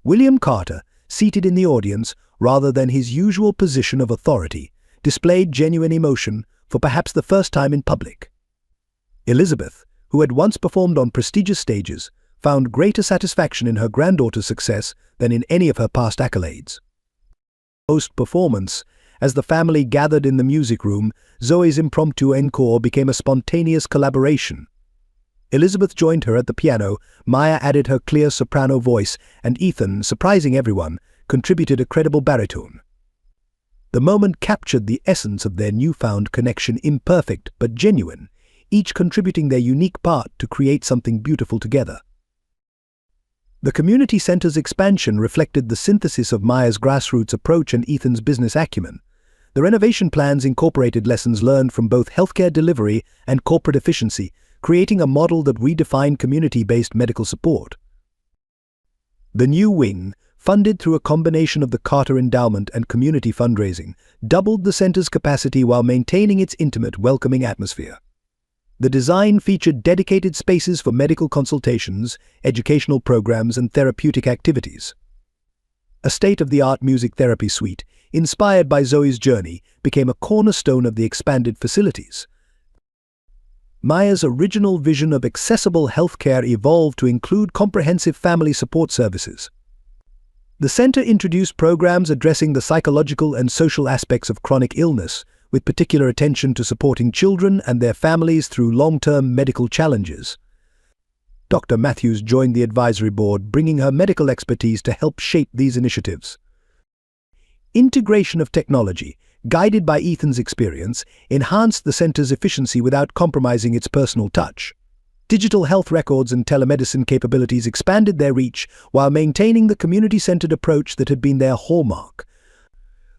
S1: William Carter, seated in the audience rather than his usual position of authority, displayed genuine emotion for perhaps the first time in public. Elizabeth, who had once performed on prestigious stages, found greater satisfaction in her granddaughter's success than in any of her past accolades. Post-performance, as the family gathered in the music room, Zoe's impromptu encore became a spontaneous collaboration. Elizabeth joined her at the piano, Maya added her clear soprano voice, and Ethan, surprising everyone, contributed a credible baritone. The moment captured the essence of their newfound connection, imperfect but genuine, each contributing their unique part to create something beautiful together. The community center's expansion reflected the synthesis of Maya's grassroots approach and Ethan's business acumen. The renovation plans incorporated lessons learned from both healthcare delivery and corporate efficiency, creating a model that redefined community-based medical support. The new wing, funded through a combination of the Carter Endowment and community fundraising, doubled the center's capacity while maintaining its intimate, welcoming atmosphere. The design featured dedicated spaces for medical consultations, educational programs, and therapeutic activities. A state-of-the-art music therapy suite, inspired by Zoe's journey, became a cornerstone of the expanded facilities. Maya's original vision of accessible healthcare evolved to include comprehensive family support services. The center introduced programs addressing the psychological and social aspects of chronic illness, with particular attention to supporting children and their families through long-term medical challenges. Dr. Matthews joined the advisory board, bringing her medical expertise to help shape these initiatives. Integration of technology, guided by Ethan's experience, enhanced the center's efficiency without compromising its personal touch. Digital health records and telemedicine capabilities expanded their reach while maintaining the community-centered approach that had been their hallmark.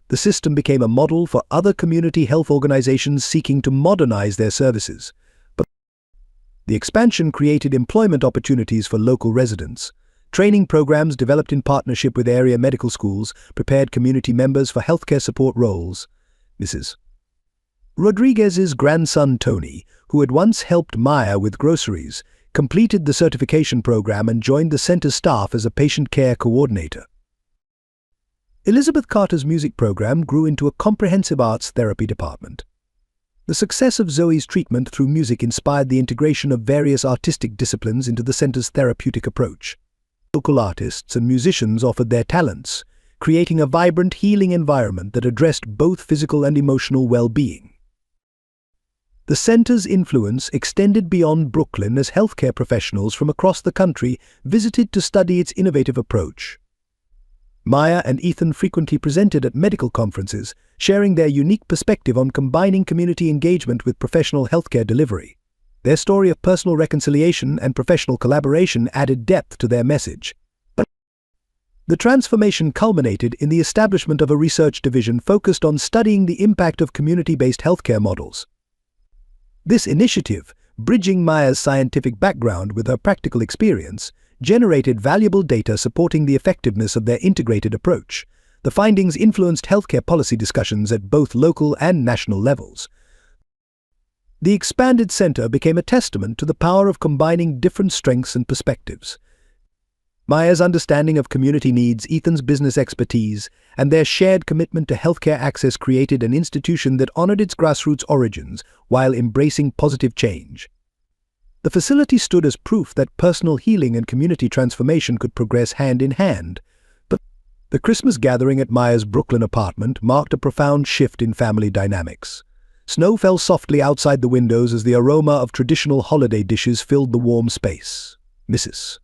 S1: The system became a model for other community health organizations seeking to modernize their services. But the expansion created employment opportunities for local residents. Training programs developed in partnership with area medical schools prepared community members for healthcare support roles. Mrs. Rodriguez's grandson Tony, who had once helped Maya with groceries, completed the certification program and joined the center's staff as a patient care coordinator. Elizabeth Carter's music program grew into a comprehensive arts therapy department. The success of Zoe's treatment through music inspired the integration of various artistic disciplines into the center's therapeutic approach. Local artists and musicians offered their talents, creating a vibrant, healing environment that addressed both physical and emotional well-being. The center's influence extended beyond Brooklyn as healthcare professionals from across the country visited to study its innovative approach. Maya and Ethan frequently presented at medical conferences, sharing their unique perspective on combining community engagement with professional healthcare delivery. Their story of personal reconciliation and professional collaboration added depth to their message. But the transformation culminated in the establishment of a research division focused on studying the impact of community-based healthcare models. This initiative, bridging Maya's scientific background with her practical experience, generated valuable data supporting the effectiveness of their integrated approach. The findings influenced healthcare policy discussions at both local and national levels. The expanded center became a testament to the power of combining different strengths and perspectives. Maya's understanding of community needs, Ethan's business expertise, and their shared commitment to healthcare access created an institution that honored its grassroots origins while embracing positive change. The facility stood as proof that personal healing and community transformation could progress hand in hand. But the Christmas gathering at Maya's Brooklyn apartment marked a profound shift in family dynamics. Snow fell softly outside the windows as the aroma of traditional holiday dishes filled the warm space. Mrs.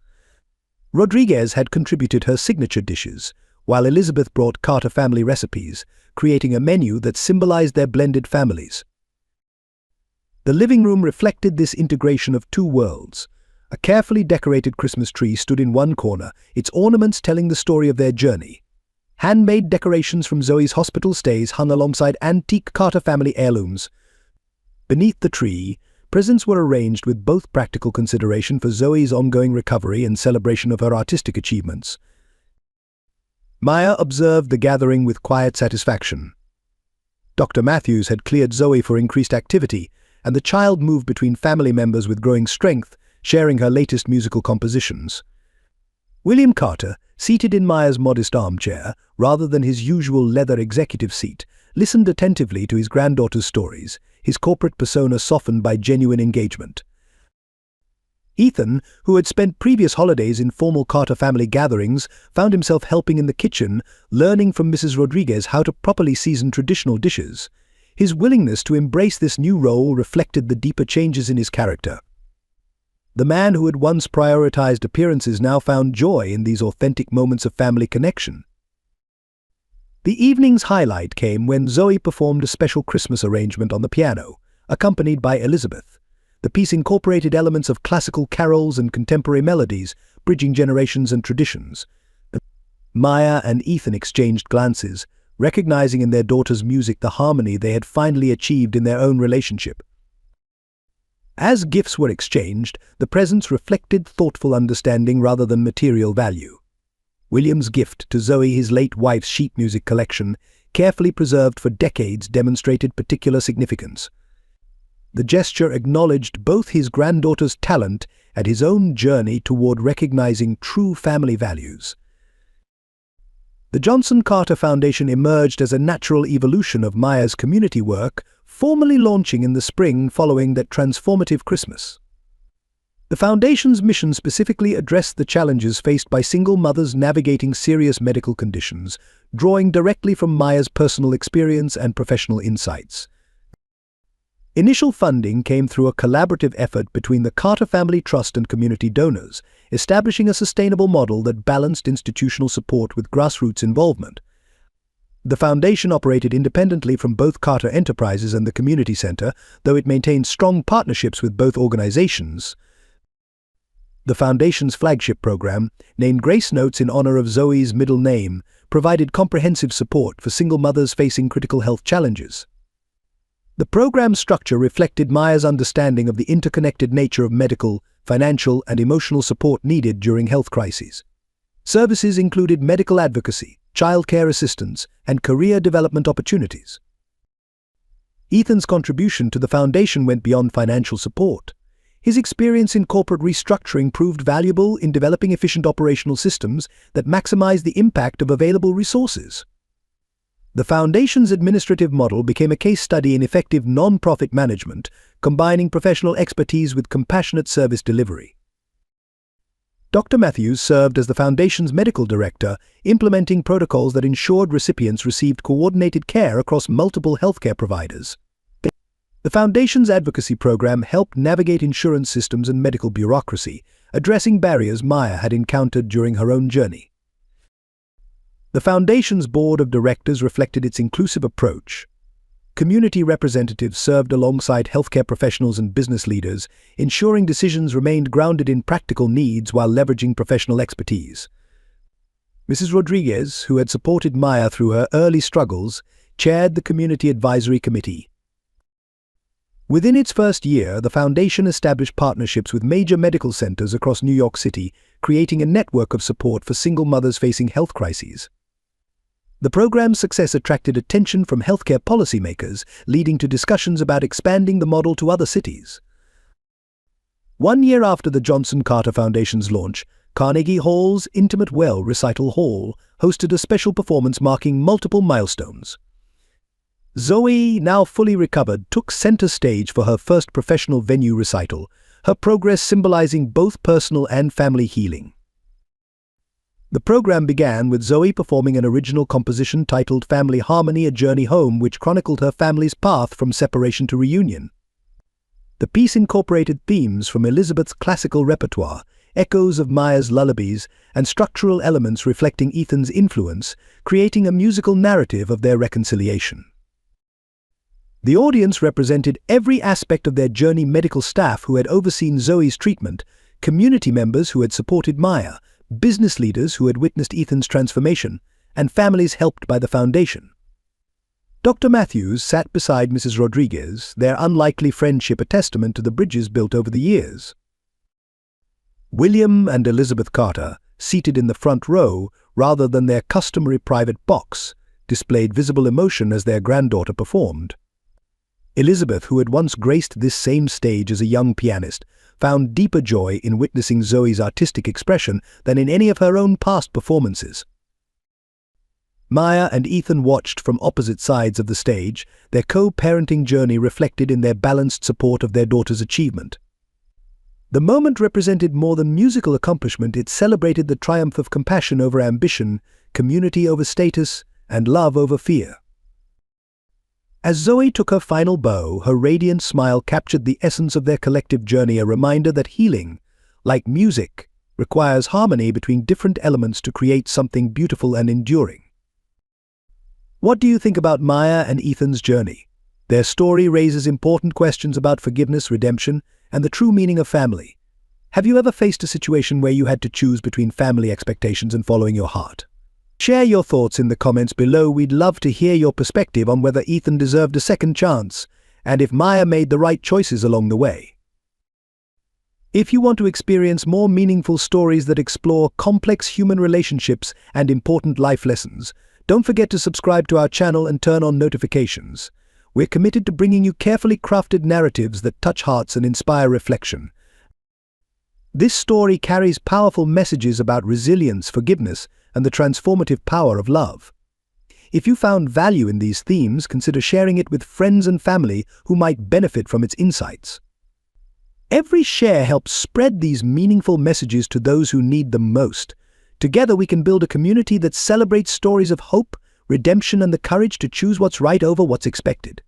S1: Rodriguez had contributed her signature dishes, while Elizabeth brought Carter family recipes, creating a menu that symbolized their blended families. The living room reflected this integration of two worlds. A carefully decorated Christmas tree stood in one corner, its ornaments telling the story of their journey. Handmade decorations from Zoe's hospital stays hung alongside antique Carter family heirlooms. Beneath the tree, presents were arranged with both practical consideration for Zoe's ongoing recovery and celebration of her artistic achievements. Maya observed the gathering with quiet satisfaction. Dr. Matthews had cleared Zoe for increased activity, and the child moved between family members with growing strength, sharing her latest musical compositions. William Carter, seated in Maya's modest armchair, rather than his usual leather executive seat, listened attentively to his granddaughter's stories, his corporate persona softened by genuine engagement. Ethan, who had spent previous holidays in formal Carter family gatherings, found himself helping in the kitchen, learning from Mrs. Rodriguez how to properly season traditional dishes. His willingness to embrace this new role reflected the deeper changes in his character. The man who had once prioritized appearances now found joy in these authentic moments of family connection. The evening's highlight came when Zoe performed a special Christmas arrangement on the piano, accompanied by Elizabeth. The piece incorporated elements of classical carols and contemporary melodies, bridging generations and traditions. Maya and Ethan exchanged glances, recognizing in their daughter's music the harmony they had finally achieved in their own relationship. As gifts were exchanged, the presents reflected thoughtful understanding rather than material value. William's gift to Zoe, his late wife's sheet music collection, carefully preserved for decades, demonstrated particular significance. The gesture acknowledged both his granddaughter's talent and his own journey toward recognizing true family values. The Johnson Carter Foundation emerged as a natural evolution of Maya's community work, formally launching in the spring following that transformative Christmas. The Foundation's mission specifically addressed the challenges faced by single mothers navigating serious medical conditions, drawing directly from Maya's personal experience and professional insights. Initial funding came through a collaborative effort between the Carter Family Trust and community donors, establishing a sustainable model that balanced institutional support with grassroots involvement. The foundation operated independently from both Carter Enterprises and the Community Center, though it maintained strong partnerships with both organizations. The foundation's flagship program, named Grace Notes in honor of Zoe's middle name, provided comprehensive support for single mothers facing critical health challenges. The program's structure reflected Maya's understanding of the interconnected nature of medical, financial, and emotional support needed during health crises. Services included medical advocacy, childcare assistance, and career development opportunities. Ethan's contribution to the foundation went beyond financial support. His experience in corporate restructuring proved valuable in developing efficient operational systems that maximized the impact of available resources. The foundation's administrative model became a case study in effective non-profit management, combining professional expertise with compassionate service delivery. Dr. Matthews served as the foundation's medical director, implementing protocols that ensured recipients received coordinated care across multiple healthcare providers. The foundation's advocacy program helped navigate insurance systems and medical bureaucracy, addressing barriers Maya had encountered during her own journey. The foundation's board of directors reflected its inclusive approach. Community representatives served alongside healthcare professionals and business leaders, ensuring decisions remained grounded in practical needs while leveraging professional expertise. Mrs. Rodriguez, who had supported Maya through her early struggles, chaired the Community Advisory Committee. Within its first year, the foundation established partnerships with major medical centers across New York City, creating a network of support for single mothers facing health crises. The program's success attracted attention from healthcare policymakers, leading to discussions about expanding the model to other cities. 1 year after the Johnson Carter Foundation's launch, Carnegie Hall's Intimate Well Recital Hall hosted a special performance marking multiple milestones. Zoe, now fully recovered, took center stage for her first professional venue recital, her progress symbolizing both personal and family healing. The program began with Zoe performing an original composition titled Family Harmony: A Journey Home, which chronicled her family's path from separation to reunion. The piece incorporated themes from Elizabeth's classical repertoire, echoes of Maya's lullabies, and structural elements reflecting Ethan's influence, creating a musical narrative of their reconciliation. The audience represented every aspect of their journey: medical staff who had overseen Zoe's treatment, community members who had supported Maya, business leaders who had witnessed Ethan's transformation, and families helped by the foundation. Dr. Matthews sat beside Mrs. Rodriguez, their unlikely friendship a testament to the bridges built over the years. William and Elizabeth Carter, seated in the front row rather than their customary private box, displayed visible emotion as their granddaughter performed. Elizabeth, who had once graced this same stage as a young pianist, found deeper joy in witnessing Zoe's artistic expression than in any of her own past performances. Maya and Ethan watched from opposite sides of the stage, their co-parenting journey reflected in their balanced support of their daughter's achievement. The moment represented more than musical accomplishment; it celebrated the triumph of compassion over ambition, community over status, and love over fear. As Zoe took her final bow, her radiant smile captured the essence of their collective journey, a reminder that healing, like music, requires harmony between different elements to create something beautiful and enduring. What do you think about Maya and Ethan's journey? Their story raises important questions about forgiveness, redemption, and the true meaning of family. Have you ever faced a situation where you had to choose between family expectations and following your heart? Share your thoughts in the comments below. We'd love to hear your perspective on whether Ethan deserved a second chance, and if Maya made the right choices along the way. If you want to experience more meaningful stories that explore complex human relationships and important life lessons, don't forget to subscribe to our channel and turn on notifications. We're committed to bringing you carefully crafted narratives that touch hearts and inspire reflection. This story carries powerful messages about resilience, forgiveness, and the transformative power of love. If you found value in these themes, consider sharing it with friends and family who might benefit from its insights. Every share helps spread these meaningful messages to those who need them most. Together we can build a community that celebrates stories of hope, redemption, and the courage to choose what's right over what's expected.